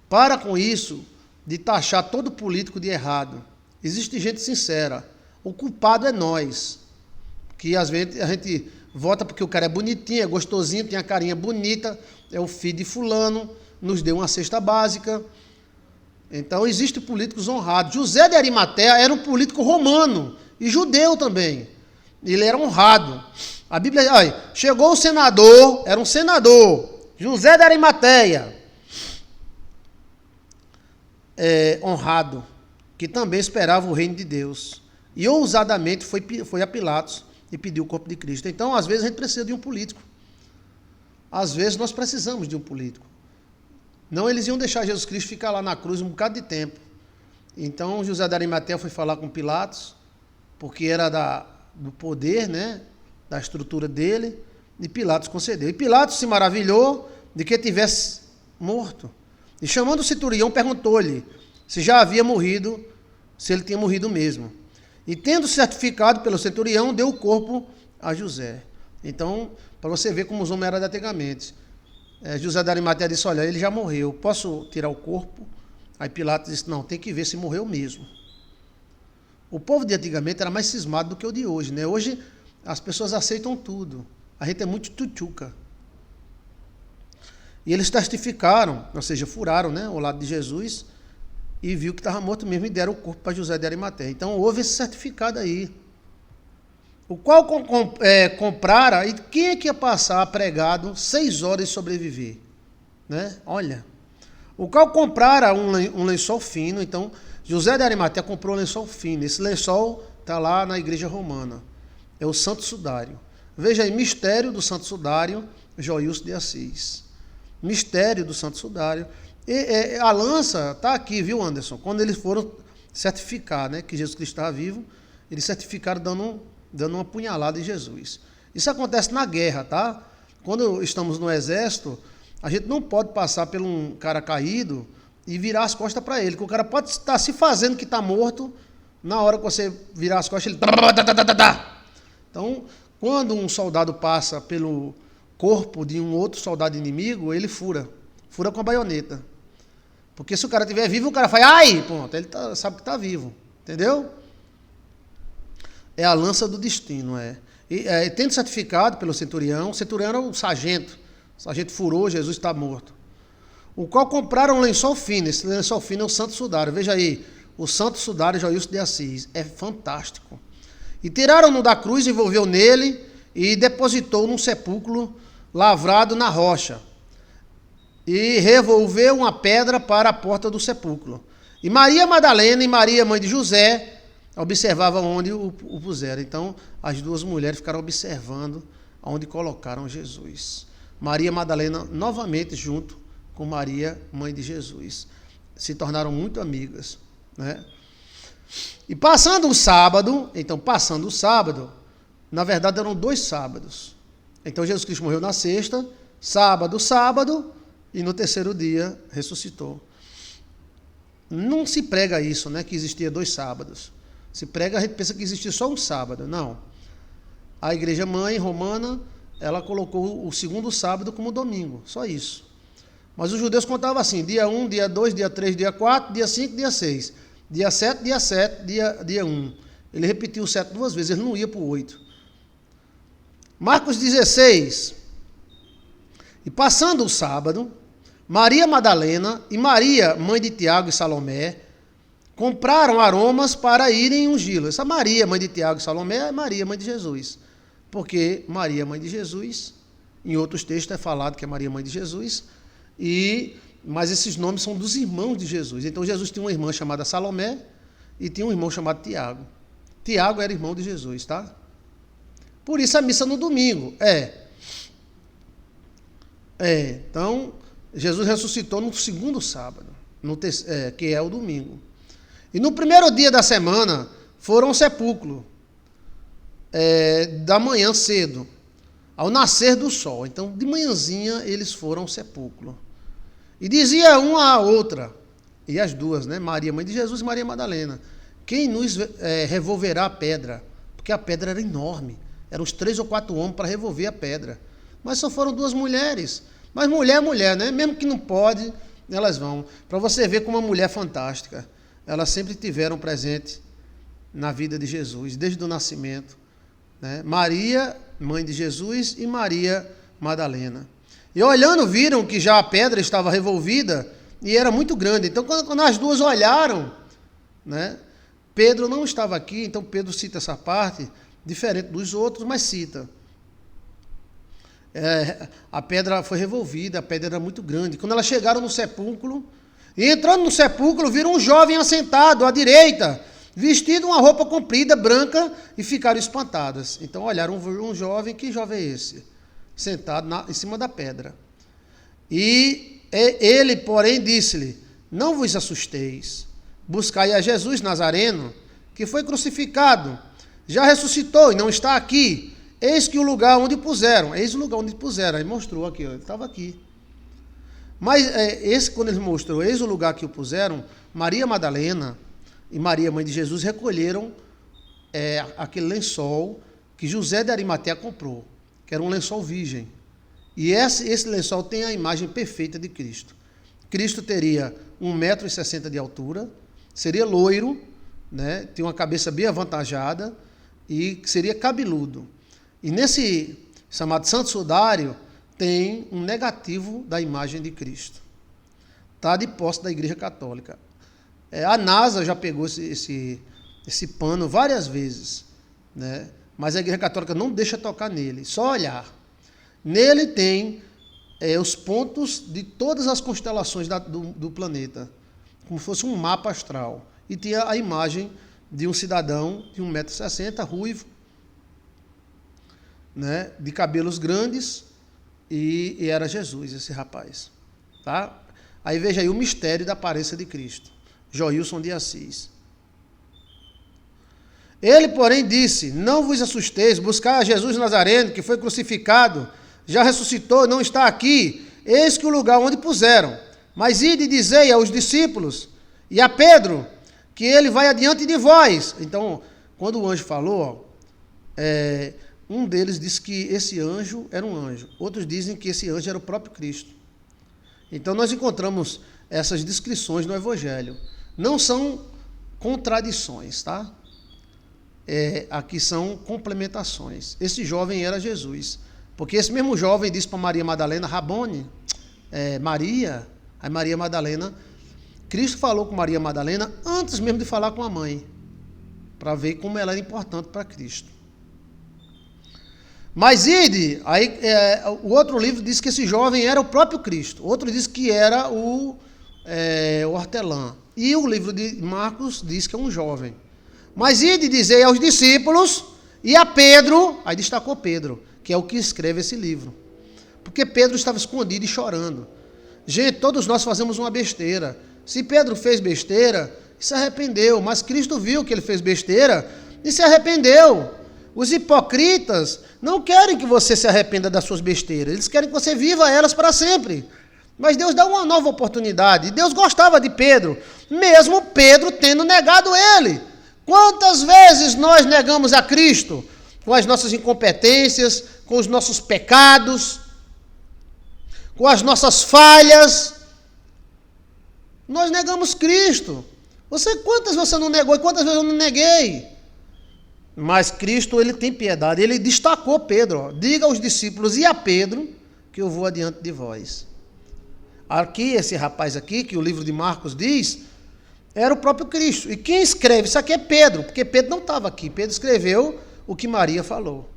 Para com isso de taxar todo político de errado. Existe gente sincera. O culpado é nós, que às vezes a gente vota porque o cara é bonitinho, é gostosinho, tem a carinha bonita, é o filho de fulano, nos deu uma cesta básica. Então, existem políticos honrados. José de Arimateia era um político romano e judeu também. Ele era honrado. A Bíblia, olha, chegou o senador, era um senador, José de Arimateia, honrado, que também esperava o reino de Deus. E ousadamente foi a Pilatos e pediu o corpo de Cristo. Então, às vezes, a gente precisa de um político. Às vezes, nós precisamos de um político. Não, eles iam deixar Jesus Cristo ficar lá na cruz um bocado de tempo. Então, José de Arimateia foi falar com Pilatos, porque era do poder, né, da estrutura dele, e Pilatos concedeu. E Pilatos se maravilhou de que tivesse morto. E chamando o centurião, perguntou-lhe se já havia morrido, se ele tinha morrido mesmo. E tendo certificado pelo centurião, deu o corpo a José. Então, para você ver como os homens eram de antigamente. José de Arimateia disse, olha, ele já morreu, posso tirar o corpo? Aí Pilatos disse, não, tem que ver se morreu mesmo. O povo de antigamente era mais cismado do que o de hoje, né? Hoje as pessoas aceitam tudo. A gente é muito tchutchuca. E eles testificaram, ou seja, furaram, né, ao lado de Jesus, e viu que estava morto mesmo e deram o corpo para José de Arimateia. Então houve esse certificado aí. O qual comprara, e quem é que ia passar pregado 6 horas e sobreviver? Né? Olha, o qual comprara um lençol fino. Então José de Arimateia comprou um lençol fino. Esse lençol está lá na igreja romana. É o Santo Sudário. Veja aí, mistério do Santo Sudário, Joilson de Assis. Mistério do Santo Sudário. A lança está aqui, viu, Anderson? Quando eles foram certificar, né, que Jesus Cristo estava vivo, eles certificaram dando dando uma punhalada em Jesus. Isso acontece na guerra, tá? Quando estamos no exército, a gente não pode passar por um cara caído e virar as costas para ele, porque o cara pode estar se fazendo que está morto, na hora que você virar as costas, ele... Então, quando um soldado passa pelo corpo de um outro soldado inimigo, ele fura com a baioneta. Porque se o cara estiver vivo, o cara faz, ai, pronto, ele sabe que está vivo, entendeu? É a lança do destino, tendo certificado pelo centurião, o centurião era o sargento furou, Jesus está morto. O qual compraram um lençol fino, esse lençol fino é o Santo Sudário, veja aí, o Santo Sudário Joilson de Assis, é fantástico. E tiraram-no da cruz, envolveu nele e depositou num sepulcro lavrado na rocha. E revolveu uma pedra para a porta do sepulcro. E Maria Madalena e Maria, mãe de José, observavam onde o puseram. Então, as duas mulheres ficaram observando onde colocaram Jesus. Maria Madalena, novamente, junto com Maria, mãe de Jesus. Se tornaram muito amigas, né? E passando o sábado, na verdade eram 2 sábados. Então, Jesus Cristo morreu na sexta, sábado, e no terceiro dia ressuscitou. Não se prega isso, né, que existia 2 sábados. Se prega, a gente pensa que existia só um sábado. Não. A igreja mãe romana, ela colocou o segundo sábado como domingo, só isso. Mas os judeus contavam assim, dia 1, dia 2, dia 3, dia 4, dia 5, dia 6. Dia 7, dia 1. Ele repetiu o 7 2 vezes, ele não ia para o 8. Marcos 16. E passando o sábado, Maria Madalena e Maria, mãe de Tiago e Salomé, compraram aromas para irem ungí-lo. Essa Maria, mãe de Tiago e Salomé, é Maria, mãe de Jesus. Porque Maria, mãe de Jesus, em outros textos é falado que é Maria, mãe de Jesus, mas esses nomes são dos irmãos de Jesus. Então Jesus tinha uma irmã chamada Salomé e tinha um irmão chamado Tiago. Tiago era irmão de Jesus, tá? Por isso a missa no domingo. Então, Jesus ressuscitou no segundo sábado, que é o domingo. E no primeiro dia da semana, foram ao sepulcro, da manhã cedo, ao nascer do sol. Então, de manhãzinha, eles foram ao sepulcro. E dizia uma à outra, e as duas, né, Maria, mãe de Jesus e Maria Madalena, quem nos revolverá a pedra? Porque a pedra era enorme. Eram uns 3 ou 4 homens para revolver a pedra. Mas só foram 2 mulheres. Mas mulher, né? Mesmo que não pode, elas vão. Para você ver como uma mulher fantástica. Elas sempre tiveram presente na vida de Jesus, desde o nascimento. Né? Maria, mãe de Jesus, e Maria Madalena. E olhando, viram que já a pedra estava revolvida e era muito grande. Então, quando as duas olharam, né, Pedro não estava aqui, então Pedro cita essa parte, diferente dos outros, mas cita. A pedra foi revolvida, a pedra era muito grande. Quando elas chegaram no sepulcro, e entrando no sepulcro, viram um jovem assentado à direita, vestido uma roupa comprida, branca, e ficaram espantadas. Então olharam um jovem, que jovem é esse? Sentado em cima da pedra. E ele, porém, disse-lhe, não vos assusteis, buscai a Jesus Nazareno, que foi crucificado, já ressuscitou e não está aqui. Eis que o lugar onde puseram, aí mostrou aqui, ele estava aqui. Mas quando ele mostrou, eis o lugar que o puseram, Maria Madalena e Maria, mãe de Jesus, recolheram aquele lençol que José de Arimateia comprou, que era um lençol virgem. E esse lençol tem a imagem perfeita de Cristo. Cristo teria 1,60 m de altura, seria loiro, né, tinha uma cabeça bem avantajada e seria cabeludo. E nesse chamado Santo Sudário tem um negativo da imagem de Cristo. Está de posse da Igreja Católica. A NASA já pegou esse pano várias vezes, né? Mas a Igreja Católica não deixa tocar nele, só olhar. Nele tem os pontos de todas as constelações do planeta, como se fosse um mapa astral. E tinha a imagem de um cidadão de 1,60 m, ruivo, né, de cabelos grandes, e era Jesus, esse rapaz. Tá? Aí veja aí o mistério da aparência de Cristo. Joilson de Assis. Ele, porém, disse: não vos assusteis, buscai a Jesus Nazareno, que foi crucificado, já ressuscitou, não está aqui, eis que o lugar onde puseram. Mas ide e dizei aos discípulos e a Pedro, que ele vai adiante de vós. Então, quando o anjo falou, um deles disse que esse anjo era um anjo. Outros dizem que esse anjo era o próprio Cristo. Então, nós encontramos essas descrições no Evangelho. Não são contradições, tá? Aqui são complementações. Esse jovem era Jesus. Porque esse mesmo jovem disse para Maria Madalena: Rabone, Maria. Aí Maria Madalena, Cristo falou com Maria Madalena antes mesmo de falar com a mãe, para ver como ela era importante para Cristo. Mas ide, aí o outro livro diz que esse jovem era o próprio Cristo. Outro diz que era o hortelã. E o livro de Marcos diz que é um jovem. Mas ide dizer aos discípulos e a Pedro, aí destacou Pedro, que é o que escreve esse livro. Porque Pedro estava escondido e chorando. Gente, todos nós fazemos uma besteira. Se Pedro fez besteira, se arrependeu. Mas Cristo viu que ele fez besteira e se arrependeu. Os hipocritas não querem que você se arrependa das suas besteiras. Eles querem que você viva elas para sempre. Mas Deus dá uma nova oportunidade. Deus gostava de Pedro, mesmo Pedro tendo negado ele. Quantas vezes nós negamos a Cristo? Com as nossas incompetências, com os nossos pecados, com as nossas falhas. Nós negamos Cristo. Quantas vezes você não negou e quantas vezes eu não neguei? Mas Cristo, ele tem piedade. Ele destacou Pedro. Ó, diga aos discípulos e a Pedro que eu vou adiante de vós. Aqui, esse rapaz aqui, que o livro de Marcos diz, era o próprio Cristo. E quem escreve isso aqui é Pedro, porque Pedro não estava aqui. Pedro escreveu o que Maria falou.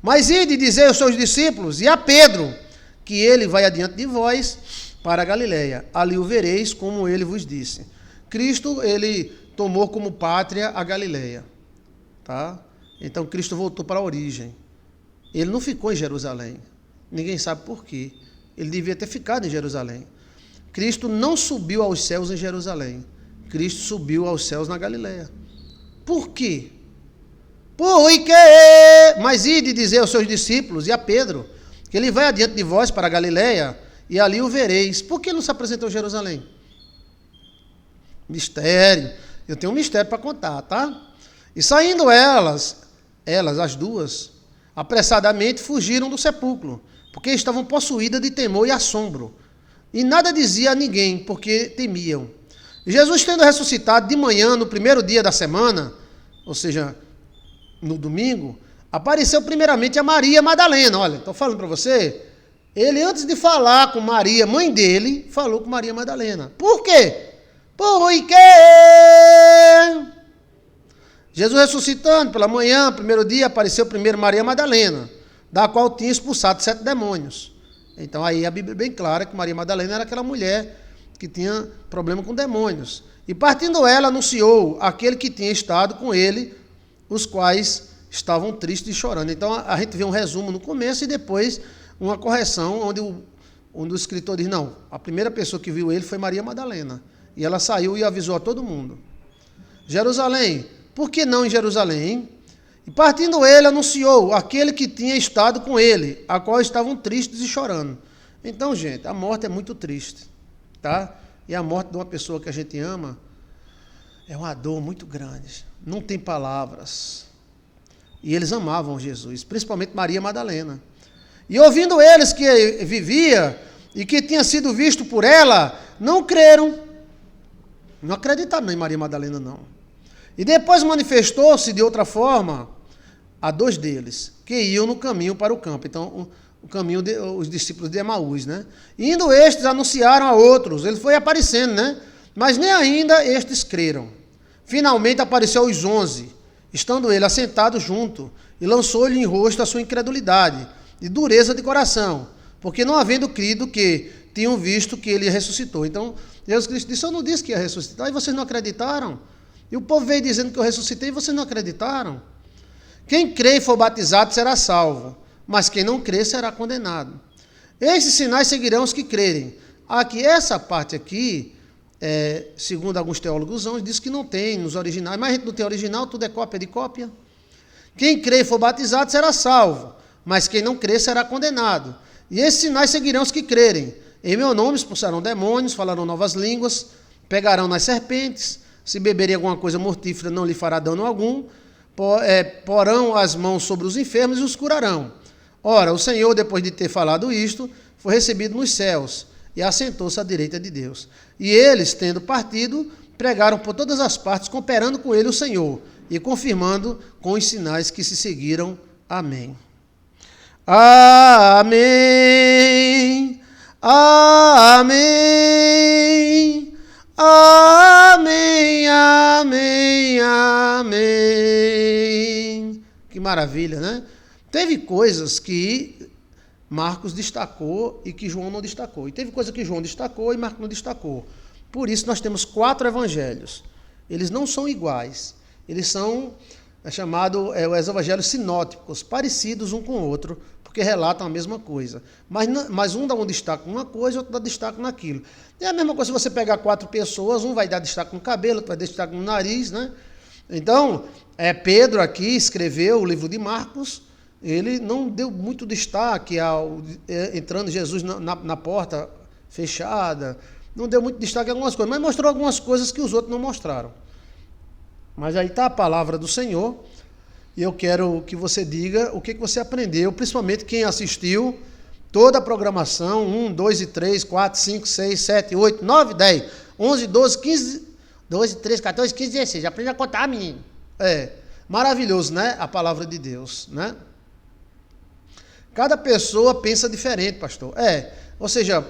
Mas ide dizer aos seus discípulos e a Pedro que ele vai adiante de vós para a Galileia. Ali o vereis, como ele vos disse. Cristo, ele tomou como pátria a Galileia. Tá? Então Cristo voltou para a origem. Ele não ficou em Jerusalém. Ninguém sabe por quê. Ele devia ter ficado em Jerusalém. Cristo não subiu aos céus em Jerusalém. Cristo subiu aos céus na Galileia. Por quê? Porque, mas ide dizer aos seus discípulos e a Pedro que ele vai adiante de vós para a Galileia e ali o vereis. Por que não se apresentou em Jerusalém? Mistério. Eu tenho um mistério para contar, tá? E saindo elas, as duas, apressadamente fugiram do sepulcro, porque estavam possuídas de temor e assombro. E nada dizia a ninguém, porque temiam. Jesus, tendo ressuscitado de manhã, no primeiro dia da semana, ou seja, no domingo, apareceu primeiramente a Maria Madalena. Olha, estou falando para você, ele antes de falar com Maria, mãe dele, falou com Maria Madalena. Por quê? Porque Jesus ressuscitando pela manhã, primeiro dia, apareceu primeiro Maria Madalena, da qual tinha expulsado 7 demônios. Então aí a Bíblia é bem clara que Maria Madalena era aquela mulher que tinha problema com demônios. E partindo ela, anunciou aquele que tinha estado com ele, os quais estavam tristes e chorando. Então a gente vê um resumo no começo e depois uma correção, onde o escritor diz, não, a primeira pessoa que viu ele foi Maria Madalena. E ela saiu e avisou a todo mundo. Jerusalém, por que não em Jerusalém? E partindo ele, anunciou aquele que tinha estado com ele, a qual estavam tristes e chorando. Então, gente, a morte é muito triste, tá? E a morte de uma pessoa que a gente ama é uma dor muito grande. Não tem palavras. E eles amavam Jesus, principalmente Maria Madalena. E ouvindo eles que vivia e que tinha sido visto por ela, não creram. Não acreditaram em Maria Madalena, não. E depois manifestou-se de outra forma a 2 deles, que iam no caminho para o campo. Então, o caminho os discípulos de Emaús, né? Indo estes, anunciaram a outros. Ele foi aparecendo, né? Mas nem ainda estes creram. Finalmente apareceu aos 11, estando ele assentado junto, e lançou-lhe em rosto a sua incredulidade e dureza de coração, porque não havendo crido que tinham visto que ele ressuscitou. Então, Jesus Cristo disse, eu não disse que ia ressuscitar, e vocês não acreditaram? E o povo veio dizendo que eu ressuscitei, e vocês não acreditaram? Quem crê e for batizado será salvo, mas quem não crê será condenado. Esses sinais seguirão os que crerem. Aqui, essa parte aqui, segundo alguns teólogos, diz que não tem nos originais, mas a gente não tem original, tudo é cópia de cópia. Quem crê e for batizado será salvo, mas quem não crê será condenado. E esses sinais seguirão os que crerem. Em meu nome expulsarão demônios, falarão novas línguas, pegarão nas serpentes, se beberem alguma coisa mortífera não lhe fará dano algum, porão as mãos sobre os enfermos e os curarão. Ora, o Senhor, depois de ter falado isto, foi recebido nos céus e assentou-se à direita de Deus. E eles, tendo partido, pregaram por todas as partes, cooperando com ele o Senhor e confirmando com os sinais que se seguiram. Amém. Amém. Amém. Amém. Amém. Amém. Que maravilha, né? Teve coisas que Marcos destacou e que João não destacou. E teve coisa que João destacou e Marcos não destacou. Por isso nós temos 4 evangelhos. Eles não são iguais. Eles são chamados os evangelhos sinóticos, parecidos um com o outro, porque relatam a mesma coisa. Mas um dá um destaque numa coisa, outro dá destaque naquilo. É a mesma coisa se você pegar 4 pessoas, um vai dar destaque no cabelo, outro vai dar destaque no nariz, né? Então, Pedro aqui escreveu o livro de Marcos. Ele não deu muito destaque entrando Jesus na porta fechada, não deu muito destaque a algumas coisas, mas mostrou algumas coisas que os outros não mostraram. Mas aí está a palavra do Senhor, e eu quero que você diga o que você aprendeu, principalmente quem assistiu toda a programação, 1, 2 e 3, 4, 5, 6, 7, 8, 9, 10, 11, 12, 15, 12, 13, 14, 15, 16, aprende a contar, menino. Maravilhoso, né? A palavra de Deus, né? Cada pessoa pensa diferente, pastor. Ou seja,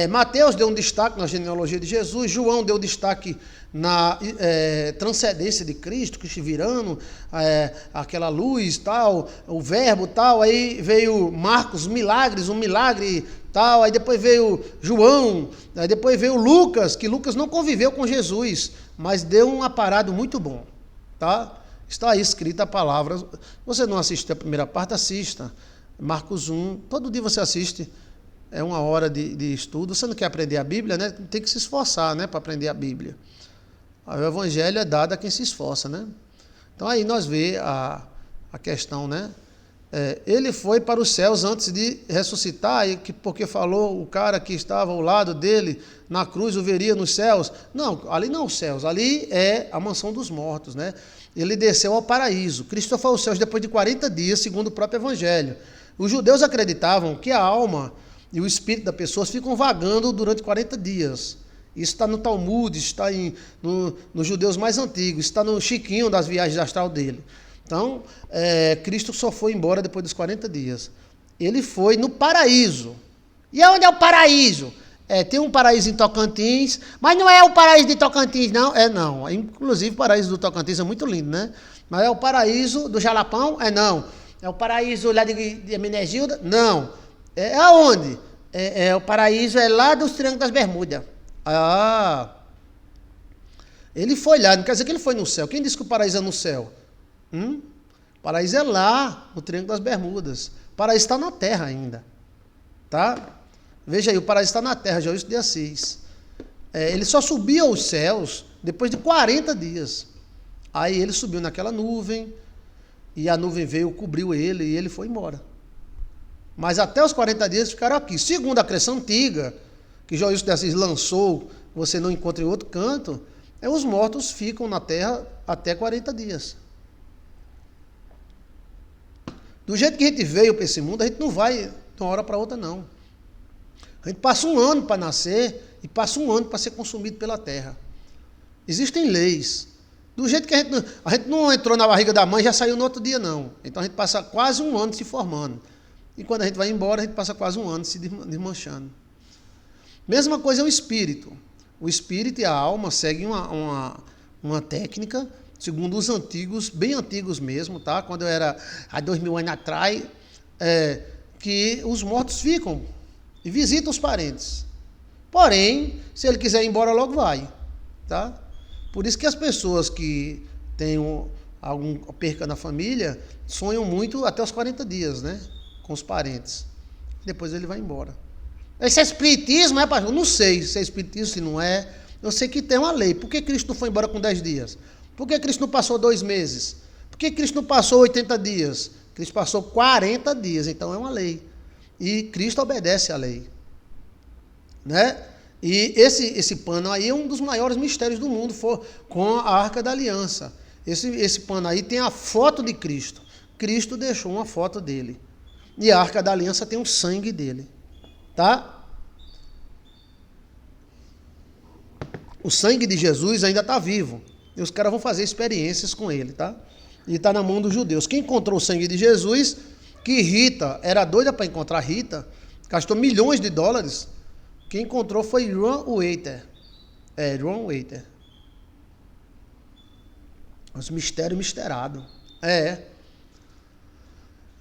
Mateus deu um destaque na genealogia de Jesus, João deu destaque na transcendência de Cristo, Cristo virando, aquela luz, tal, o verbo, tal. Aí veio Marcos, milagres, um milagre, tal. Aí depois veio João, aí depois veio Lucas, que Lucas não conviveu com Jesus, mas deu um aparado muito bom, tá? Está aí escrita a palavra. Você não assistiu a primeira parte, assista. Marcos 1, todo dia você assiste, é 1 hora de estudo. Você não quer aprender a Bíblia, né? Tem que se esforçar, né, para aprender a Bíblia. O Evangelho é dado a quem se esforça, né? Então aí nós vemos a questão, né? Ele foi para os céus antes de ressuscitar, porque falou o cara que estava ao lado dele na cruz, o veria nos céus. Não, ali não os céus, ali é a mansão dos mortos, né? Ele desceu ao paraíso. Cristo foi aos céus depois de 40 dias, segundo o próprio Evangelho. Os judeus acreditavam que a alma e o espírito da pessoa ficam vagando durante 40 dias. Isso está no Talmud, está nos judeus mais antigos, está no Chiquinho das viagens astral dele. Então, Cristo só foi embora depois dos 40 dias. Ele foi no paraíso. E onde é o paraíso? Tem um paraíso em Tocantins, mas não é o paraíso de Tocantins, não. Não. Inclusive, o paraíso do Tocantins é muito lindo, né? Mas é o paraíso do Jalapão? Não. É o paraíso lá de Menegilda? Não. É aonde? O paraíso é lá dos Triângulos das Bermudas. Ele foi lá, não quer dizer que ele foi no céu. Quem disse que o paraíso é no céu? O paraíso é lá, no Triângulo das Bermudas. O paraíso está na terra ainda. Tá? Veja aí, o paraíso está na terra, João de Assis. Ele só subiu aos céus depois de 40 dias. Aí ele subiu naquela nuvem, e a nuvem veio, cobriu ele, e ele foi embora. Mas até os 40 dias ficaram aqui. Segundo a crença antiga, que João de Assis lançou, você não encontra em outro canto, os mortos ficam na terra até 40 dias. Do jeito que a gente veio para esse mundo, a gente não vai de uma hora para outra, não. A gente passa 1 ano para nascer e passa 1 ano para ser consumido pela terra. Existem leis. Do jeito que a gente não entrou na barriga da mãe e já saiu no outro dia, não. Então a gente passa quase 1 ano se formando. E quando a gente vai embora, a gente passa quase 1 ano se desmanchando. Mesma coisa é o espírito. O espírito e a alma seguem uma técnica, segundo os antigos, bem antigos mesmo, tá? Quando eu era há 2000 anos atrás, que os mortos ficam e visitam os parentes. Porém, se ele quiser ir embora, logo vai, tá? Por isso que as pessoas que têm alguma perca na família sonham muito até os 40 dias, né? Com os parentes. Depois ele vai embora. Esse é espiritismo, pastor? Não sei se é espiritismo, se não é. Eu sei que tem uma lei. Por que Cristo não foi embora com 10 dias? Por que Cristo não passou 2 meses? Por que Cristo não passou 80 dias? Cristo passou 40 dias, então é uma lei. E Cristo obedece à lei. Né? E esse pano aí é um dos maiores mistérios do mundo, com a Arca da Aliança. Esse pano aí tem a foto de Cristo. Cristo deixou uma foto dele. E a Arca da Aliança tem o sangue dele. Tá? O sangue de Jesus ainda está vivo. E os caras vão fazer experiências com ele, tá? E está na mão dos judeus. Quem encontrou o sangue de Jesus, que Rita era doida para encontrar Rita, gastou milhões de dólares. Quem encontrou foi Ron Waiter. Ron Waiter. Os mistério misterado.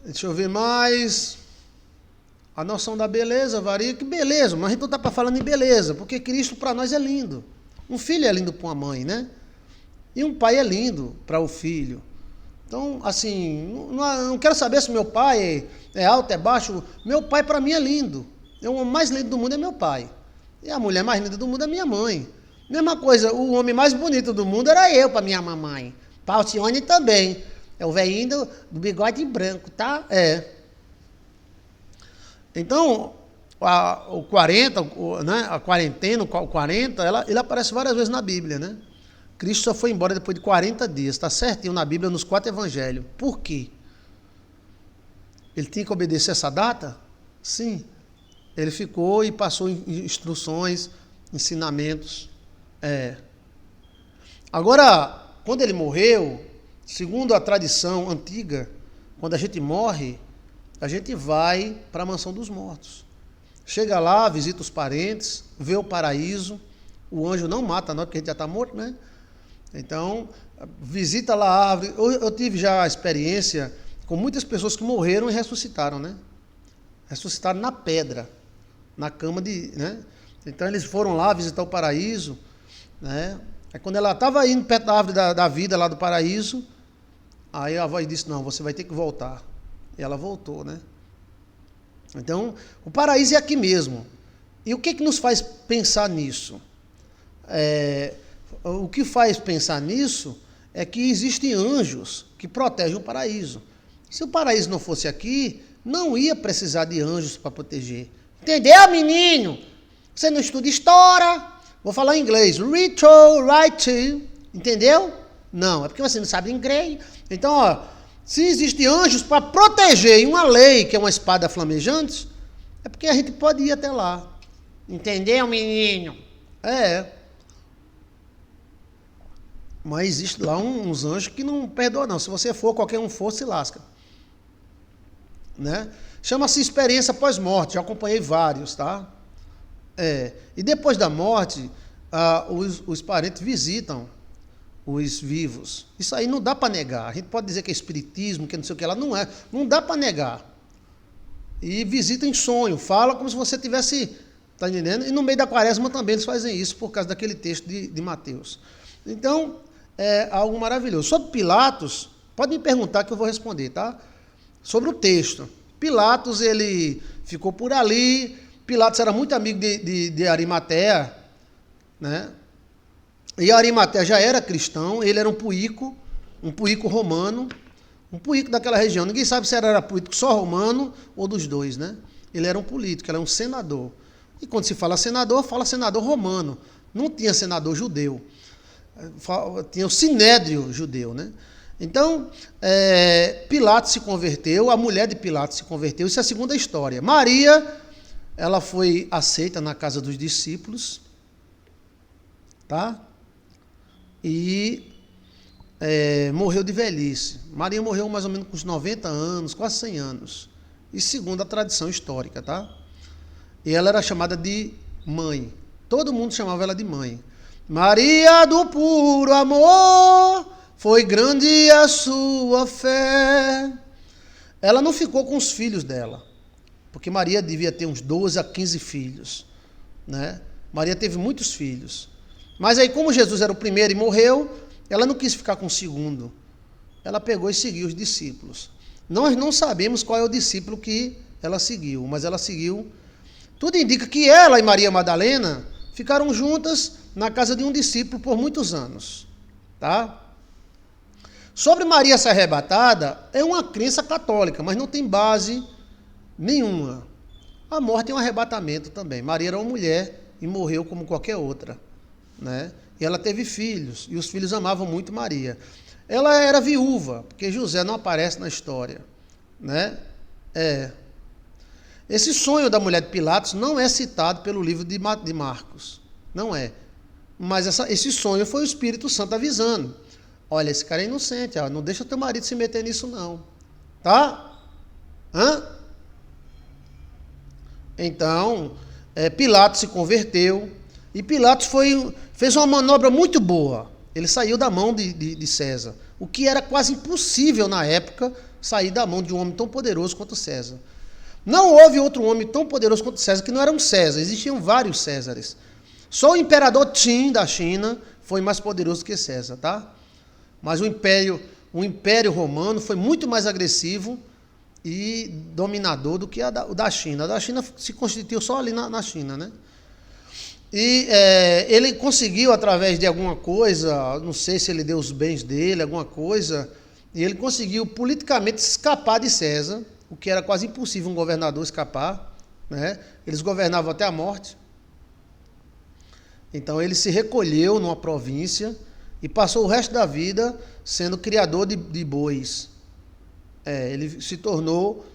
Deixa eu ver mais. A noção da beleza varia. Que beleza, mas a gente não está falando em beleza, porque Cristo para nós é lindo. Um filho é lindo para uma mãe, né? E um pai é lindo para o filho. Então, assim, não quero saber se meu pai é alto, é baixo. Meu pai para mim é lindo. O mais lindo do mundo é meu pai. E a mulher mais linda do mundo é minha mãe. Mesma coisa, o homem mais bonito do mundo era eu para minha mamãe. Para Alcione também. É o velhinho do bigode branco, tá? Então, o 40, né, a quarentena, o 40, ele aparece várias vezes na Bíblia, né? Cristo só foi embora depois de 40 dias, está certinho na Bíblia, nos 4 evangelhos. Por quê? Ele tinha que obedecer essa data? Sim. Ele ficou e passou instruções, ensinamentos. Agora, quando ele morreu, segundo a tradição antiga, quando a gente morre, a gente vai para a mansão dos mortos. Chega lá, visita os parentes, vê o paraíso. O anjo não mata nós, porque a gente já está morto, né? Então, visita lá a árvore. Eu tive já a experiência com muitas pessoas que morreram e ressuscitaram, né? Ressuscitaram na pedra, na cama né? Então, eles foram lá visitar o paraíso, né? Aí, quando ela estava indo perto da árvore da vida, lá do paraíso, aí a voz disse, não, você vai ter que voltar. E ela voltou, né? Então, o paraíso é aqui mesmo. E o que nos faz pensar nisso? O que faz pensar nisso é que existem anjos que protegem o paraíso. Se o paraíso não fosse aqui, não ia precisar de anjos para proteger. Entendeu, menino? Você não estuda história. Vou falar em inglês. Read to, write to. Entendeu? Não, é porque você não sabe inglês. Então, se existem anjos para proteger uma lei, que é uma espada flamejante, é porque a gente pode ir até lá. Entendeu, menino? Mas existe lá uns anjos que não perdoam, não. Se você for, qualquer um for, se lasca. Né? Chama-se experiência pós-morte. Já acompanhei vários, tá? E depois da morte, os parentes visitam os vivos. Isso aí não dá para negar. A gente pode dizer que é espiritismo, que não sei o que lá. Não é. Não dá para negar. E visita em sonho. Fala como se você tivesse... Tá entendendo? E no meio da quaresma também eles fazem isso, por causa daquele texto de Mateus. Então, é algo maravilhoso. Sobre Pilatos, pode me perguntar que eu vou responder, tá? Sobre o texto. Pilatos, ele ficou por ali. Pilatos era muito amigo de Arimateia, né? E Arimateia já era cristão, ele era um puíco romano, um puíco daquela região. Ninguém sabe se era político só romano ou dos dois, né? Ele era um político, ele era um senador. E quando se fala senador romano. Não tinha senador judeu. Tinha o sinédrio judeu, né? Então, Pilatos se converteu, a mulher de Pilatos se converteu, isso é a segunda história. Maria, ela foi aceita na casa dos discípulos, tá? E morreu de velhice. Maria morreu mais ou menos com uns 90 anos, quase 100 anos. E segundo a tradição histórica, tá? E ela era chamada de mãe. Todo mundo chamava ela de mãe. Maria do puro amor, foi grande a sua fé. Ela não ficou com os filhos dela, porque Maria devia ter uns 12 a 15 filhos, né? Maria teve muitos filhos. Mas aí, como Jesus era o primeiro e morreu, ela não quis ficar com o segundo. Ela pegou e seguiu os discípulos. Nós não sabemos qual é o discípulo que ela seguiu, mas ela seguiu. Tudo indica que ela e Maria Madalena ficaram juntas na casa de um discípulo por muitos anos. Tá? Sobre Maria ser arrebatada, é uma crença católica, mas não tem base nenhuma. A morte é um arrebatamento também. Maria era uma mulher e morreu como qualquer outra, né? E ela teve filhos, e os filhos amavam muito Maria. Ela era viúva, porque José não aparece na história, né? Esse sonho da mulher de Pilatos não é citado pelo livro de Marcos, não é. Mas esse sonho foi o Espírito Santo avisando. Olha, esse cara é inocente, ó, não deixa teu marido se meter nisso não, tá? Então, Pilatos se converteu, e Pilatos fez uma manobra muito boa. Ele saiu da mão de César, o que era quase impossível na época, sair da mão de um homem tão poderoso quanto César. Não houve outro homem tão poderoso quanto César, que não era um César, existiam vários Césares. Só o imperador Qin da China foi mais poderoso que César, tá? Mas o Império Romano foi muito mais agressivo e dominador do que o da China. A da China se constituiu só ali na China, né? E ele conseguiu, através de alguma coisa, não sei se ele deu os bens dele, alguma coisa, e ele conseguiu politicamente escapar de César, o que era quase impossível um governador escapar, né? Eles governavam até a morte. Então ele se recolheu numa província e passou o resto da vida sendo criador de bois. Ele se tornou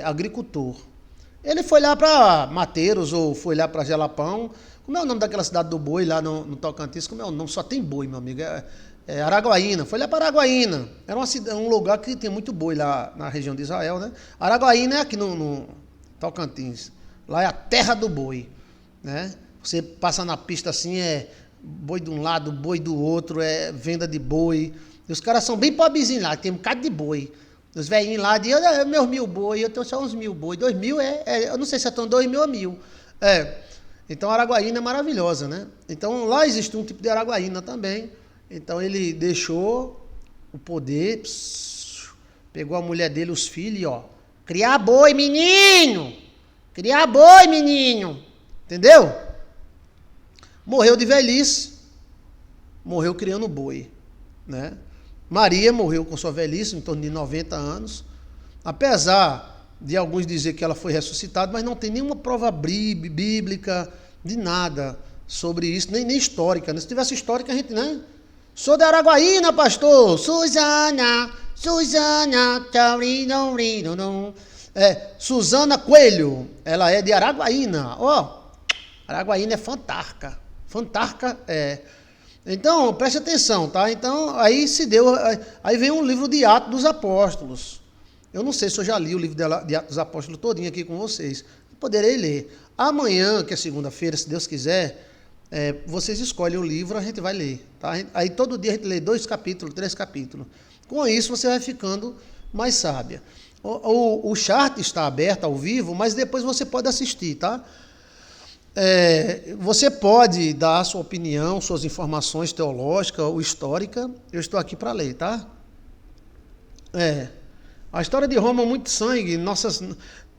agricultor. Ele foi lá para Mateiros, ou foi lá para Jalapão. Como é o nome daquela cidade do boi lá no Tocantins? Como é o nome? Só tem boi, meu amigo. Araguaína. Foi lá para Araguaína. Era um lugar que tem muito boi lá na região de Israel, né? Araguaína é aqui no Tocantins. Lá é a terra do boi, né? Você passa na pista assim, boi de um lado, boi do outro, venda de boi. E os caras são bem pobrezinhos lá, tem um bocado de boi. Os velhinhos lá dizem, meus 1000 boi, eu tenho só uns 1000 boi. 2000 eu não sei se são 2000 ou 1000. Então a Araguaína é maravilhosa, né? Então lá existe um tipo de Araguaína também. Então ele deixou o poder, pegou a mulher dele, os filhos, e criar boi, menino! Criar boi, menino! Entendeu? Morreu de velhice, morreu criando boi, né? Maria morreu com sua velhice, em torno de 90 anos, apesar de alguns dizer que ela foi ressuscitada, mas não tem nenhuma prova bíblica de nada sobre isso, nem histórica, né? Se tivesse histórica, a gente, né? Sou de Araguaína, pastor, Suzana, Suzana Coelho, ela é de Araguaína, Araguaína é fantástica. Então, preste atenção, tá? Então, aí vem um livro de Atos dos Apóstolos. Eu não sei se eu já li o livro de Atos dos Apóstolos todinho aqui com vocês. Poderei ler. Amanhã, que é segunda-feira, se Deus quiser, vocês escolhem o livro, a gente vai ler, tá? Aí todo dia a gente lê 2 capítulos, 3 capítulos. Com isso, você vai ficando mais sábia. O chat está aberto ao vivo, mas depois você pode assistir, tá? Você pode dar a sua opinião, suas informações teológicas ou históricas. Eu estou aqui para ler, tá? A história de Roma é muito sangue.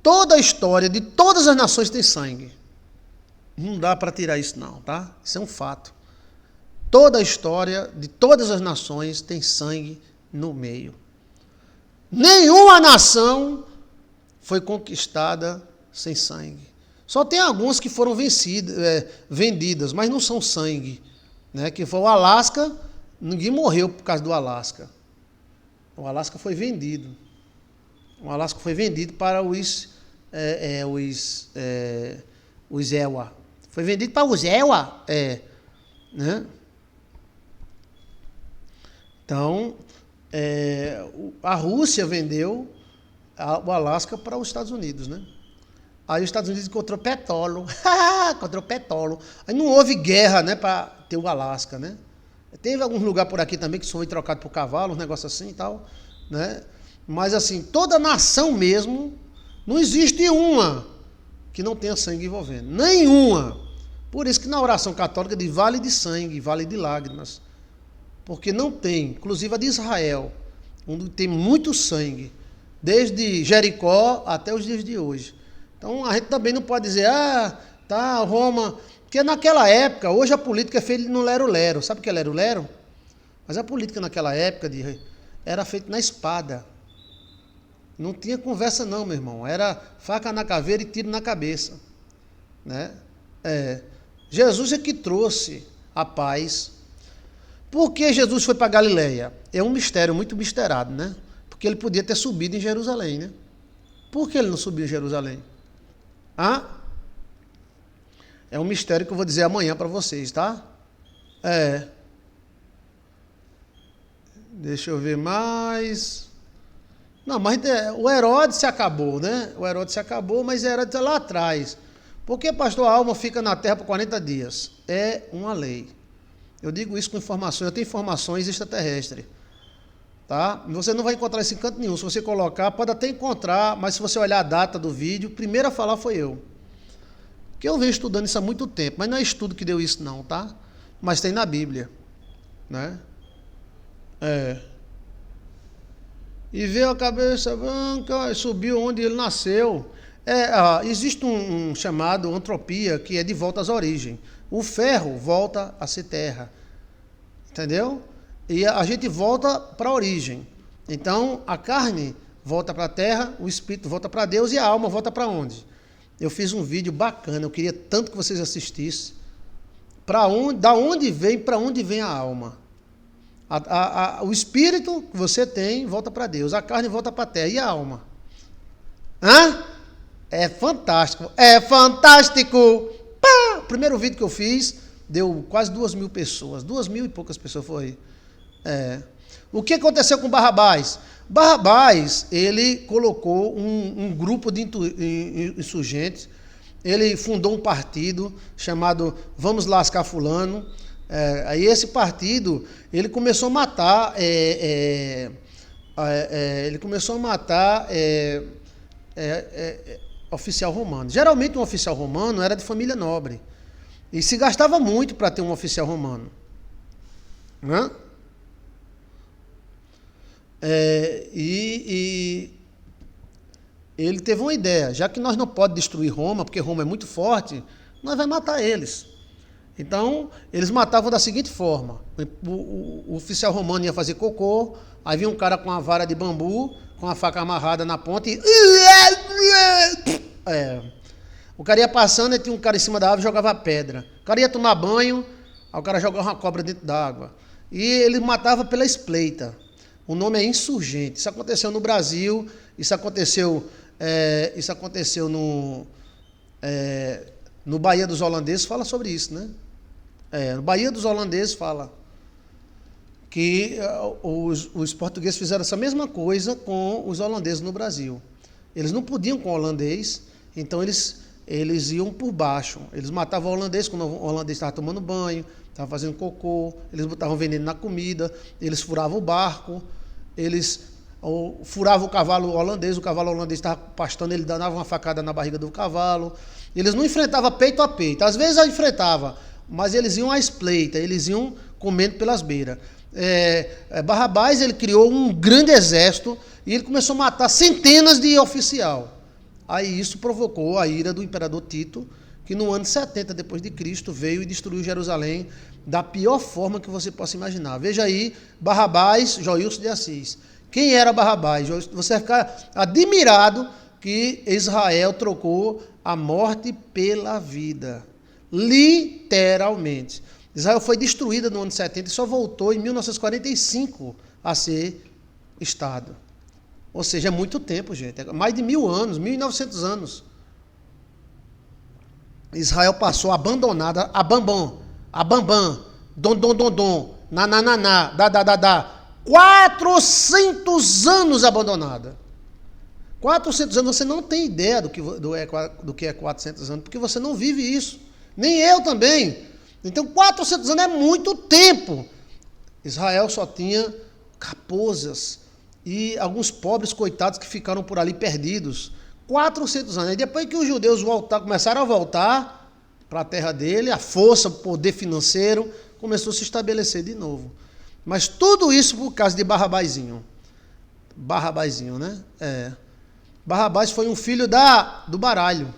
Toda a história de todas as nações tem sangue. Não dá para tirar isso não, tá? Isso é um fato. Toda a história de todas as nações tem sangue no meio. Nenhuma nação foi conquistada sem sangue. Só tem algumas que foram vendidas, mas não são sangue, né? Que foi o Alasca, ninguém morreu por causa do Alasca. O Alasca foi vendido. O Alasca foi vendido para os Ewa. Foi vendido para os Ewa, né? Então, a Rússia vendeu o Alasca para os Estados Unidos, né? Aí os Estados Unidos encontrou petróleo. Aí não houve guerra, né, para ter o Alasca, né? Teve alguns lugares por aqui também que foi trocado por cavalo, um negócio assim e tal, né? Mas assim, toda nação mesmo, não existe uma que não tenha sangue envolvendo. Nenhuma. Por isso que na oração católica diz vale de sangue, vale de lágrimas. Porque não tem, inclusive a de Israel, onde tem muito sangue, desde Jericó até os dias de hoje. Então a gente também não pode dizer, Roma Porque naquela época, hoje a política é feita no lero-lero. Sabe o que é lero-lero? Mas a política naquela época era feita na espada. Não tinha conversa não, meu irmão. Era faca na caveira e tiro na cabeça. Né? Jesus é que trouxe a paz. Por que Jesus foi para Galileia? É um mistério muito misteriado, né? Porque ele podia ter subido em Jerusalém, né? Por que ele não subiu em Jerusalém? É um mistério que eu vou dizer amanhã para vocês, tá? Deixa eu ver mais. Não, mas o Herodes se acabou, né? O Herodes se acabou, mas Herodes é lá atrás. Por que, pastor, a alma fica na terra por 40 dias? É uma lei. Eu digo isso com informações, eu tenho informações extraterrestres. Tá? Você não vai encontrar isso em canto nenhum. Se você colocar, pode até encontrar, mas se você olhar a data do vídeo, o primeiro a falar foi eu. Porque eu venho estudando isso há muito tempo, mas não é estudo que deu isso não, tá? Mas tem na Bíblia. Né? E veio a cabeça branca e subiu onde ele nasceu. Existe um chamado entropia, que é de volta às origens. O ferro volta a ser terra. Entendeu? E a gente volta para a origem. Então, a carne volta para a terra, o espírito volta para Deus e a alma volta para onde? Eu fiz um vídeo bacana, eu queria tanto que vocês assistissem. Da onde vem, para onde vem a alma? O espírito que você tem volta para Deus, a carne volta para a terra. E a alma? É fantástico. É fantástico! Pá! O primeiro vídeo que eu fiz deu quase 2.000 pessoas. 2.000 e poucas pessoas foi. O que aconteceu com Barrabás? Barrabás, ele colocou um grupo de insurgentes. Ele fundou um partido chamado Vamos Lascar Fulano. Aí esse partido, ele começou a matar, oficial romano. Geralmente um oficial romano era de família nobre. E se gastava muito para ter um oficial romano. Né? Ele teve uma ideia, já que nós não podemos destruir Roma, porque Roma é muito forte, nós vamos matar eles. Então, eles matavam da seguinte forma: o oficial romano ia fazer cocô, aí vinha um cara com uma vara de bambu, com a faca amarrada na ponta e... O cara ia passando e tinha um cara em cima da árvore e jogava pedra. O cara ia tomar banho, aí o cara jogava uma cobra dentro d'água. E ele matava pela espleita. O nome é insurgente. Isso aconteceu no Brasil, isso aconteceu no Bahia dos Holandeses, fala sobre isso, né? No Bahia dos Holandeses fala que os portugueses fizeram essa mesma coisa com os holandeses no Brasil. Eles não podiam com o holandês, então eles iam por baixo. Eles matavam o holandês quando o holandês estava tomando banho, estava fazendo cocô, eles botavam veneno na comida, eles furavam o barco, eles furavam o cavalo holandês estava pastando, ele dava uma facada na barriga do cavalo. Eles não enfrentavam peito a peito, às vezes enfrentava, mas eles iam à espleita, eles iam comendo pelas beiras. Barrabás, ele criou um grande exército e ele começou a matar centenas de oficial. Aí isso provocou a ira do imperador Tito, que no ano 70 depois de Cristo veio e destruiu Jerusalém da pior forma que você possa imaginar. Veja aí, Barrabás, Joilson de Assis. Quem era Barrabás? Você vai ficar admirado que Israel trocou a morte pela vida. Literalmente. Israel foi destruída no ano 70 e só voltou em 1945 a ser Estado. Ou seja, é muito tempo, gente. É mais de 1.000 anos, 1.900 anos. Israel passou abandonada, a bambam, dom, na, da. 400 anos abandonada. 400 anos, você não tem ideia do que é 400 anos, porque você não vive isso. Nem eu também. Então, 400 anos é muito tempo. Israel só tinha raposas e alguns pobres coitados que ficaram por ali perdidos. 400 anos. E depois que os judeus começaram a voltar para a terra dele, a força, o poder financeiro, começou a se estabelecer de novo. Mas tudo isso por causa de Barrabazinho. Barrabazinho, né? Barrabás foi um filho do baralho.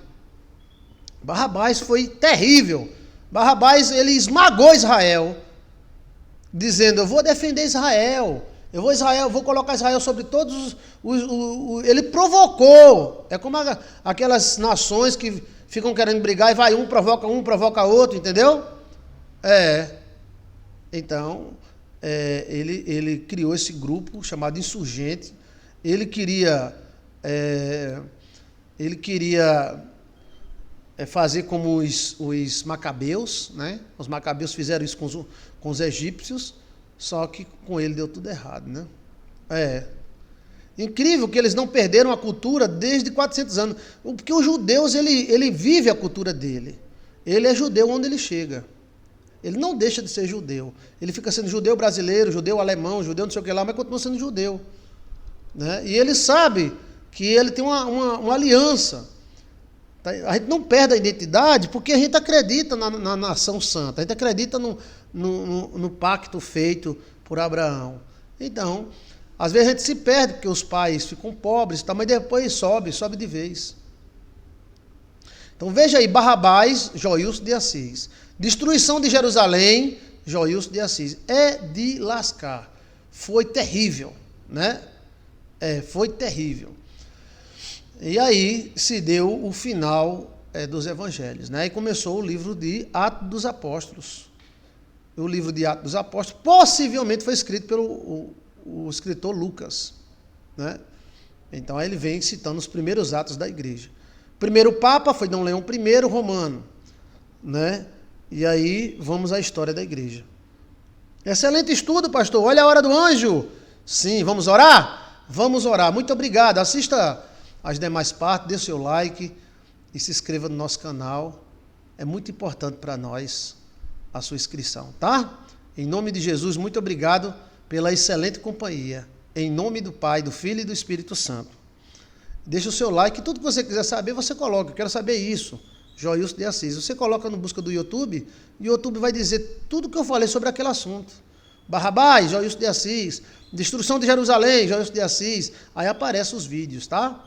Barrabás foi terrível. Barrabás, ele esmagou Israel, dizendo, eu vou defender Israel, eu vou colocar Israel sobre todos ele provocou. É como aquelas nações que ficam querendo brigar e vai um, provoca outro, entendeu? Então, ele criou esse grupo chamado insurgente. Ele queria fazer como os macabeus, né? Os macabeus fizeram isso com os egípcios, só que com ele deu tudo errado, né? Incrível que eles não perderam a cultura desde 400 anos, porque os judeus, ele vive a cultura dele. Ele é judeu onde ele chega. Ele não deixa de ser judeu. Ele fica sendo judeu brasileiro, judeu alemão, judeu não sei o que lá, mas continua sendo judeu, né? E ele sabe que ele tem uma aliança. A gente não perde a identidade porque a gente acredita na nação santa, a gente acredita no pacto feito por Abraão. Então, às vezes a gente se perde porque os pais ficam pobres, mas depois sobe de vez. Então veja aí, Barrabás, Joilson de Assis. Destruição de Jerusalém, Joilson de Assis. É de lascar. Foi terrível, né? Foi terrível. E aí se deu o final dos evangelhos, né? E começou o livro de Atos dos Apóstolos. O livro de Atos dos Apóstolos possivelmente foi escrito pelo o escritor Lucas, né? Então ele vem citando os primeiros atos da igreja. O primeiro Papa foi Dom Leão I, romano, né? E aí vamos à história da igreja. Excelente estudo, pastor. Olha a hora do anjo. Sim, vamos orar? Vamos orar. Muito obrigado. Assista as demais partes, dê seu like e se inscreva no nosso canal. É muito importante para nós a sua inscrição, tá? Em nome de Jesus, muito obrigado pela excelente companhia. Em nome do Pai, do Filho e do Espírito Santo. Deixa o seu like, tudo que você quiser saber, você coloca. Eu quero saber isso. Joilson de Assis. Você coloca no busca do YouTube, e o YouTube vai dizer tudo que eu falei sobre aquele assunto. Barrabás, Joilson de Assis. Destruição de Jerusalém, Joilson de Assis. Aí aparecem os vídeos, tá?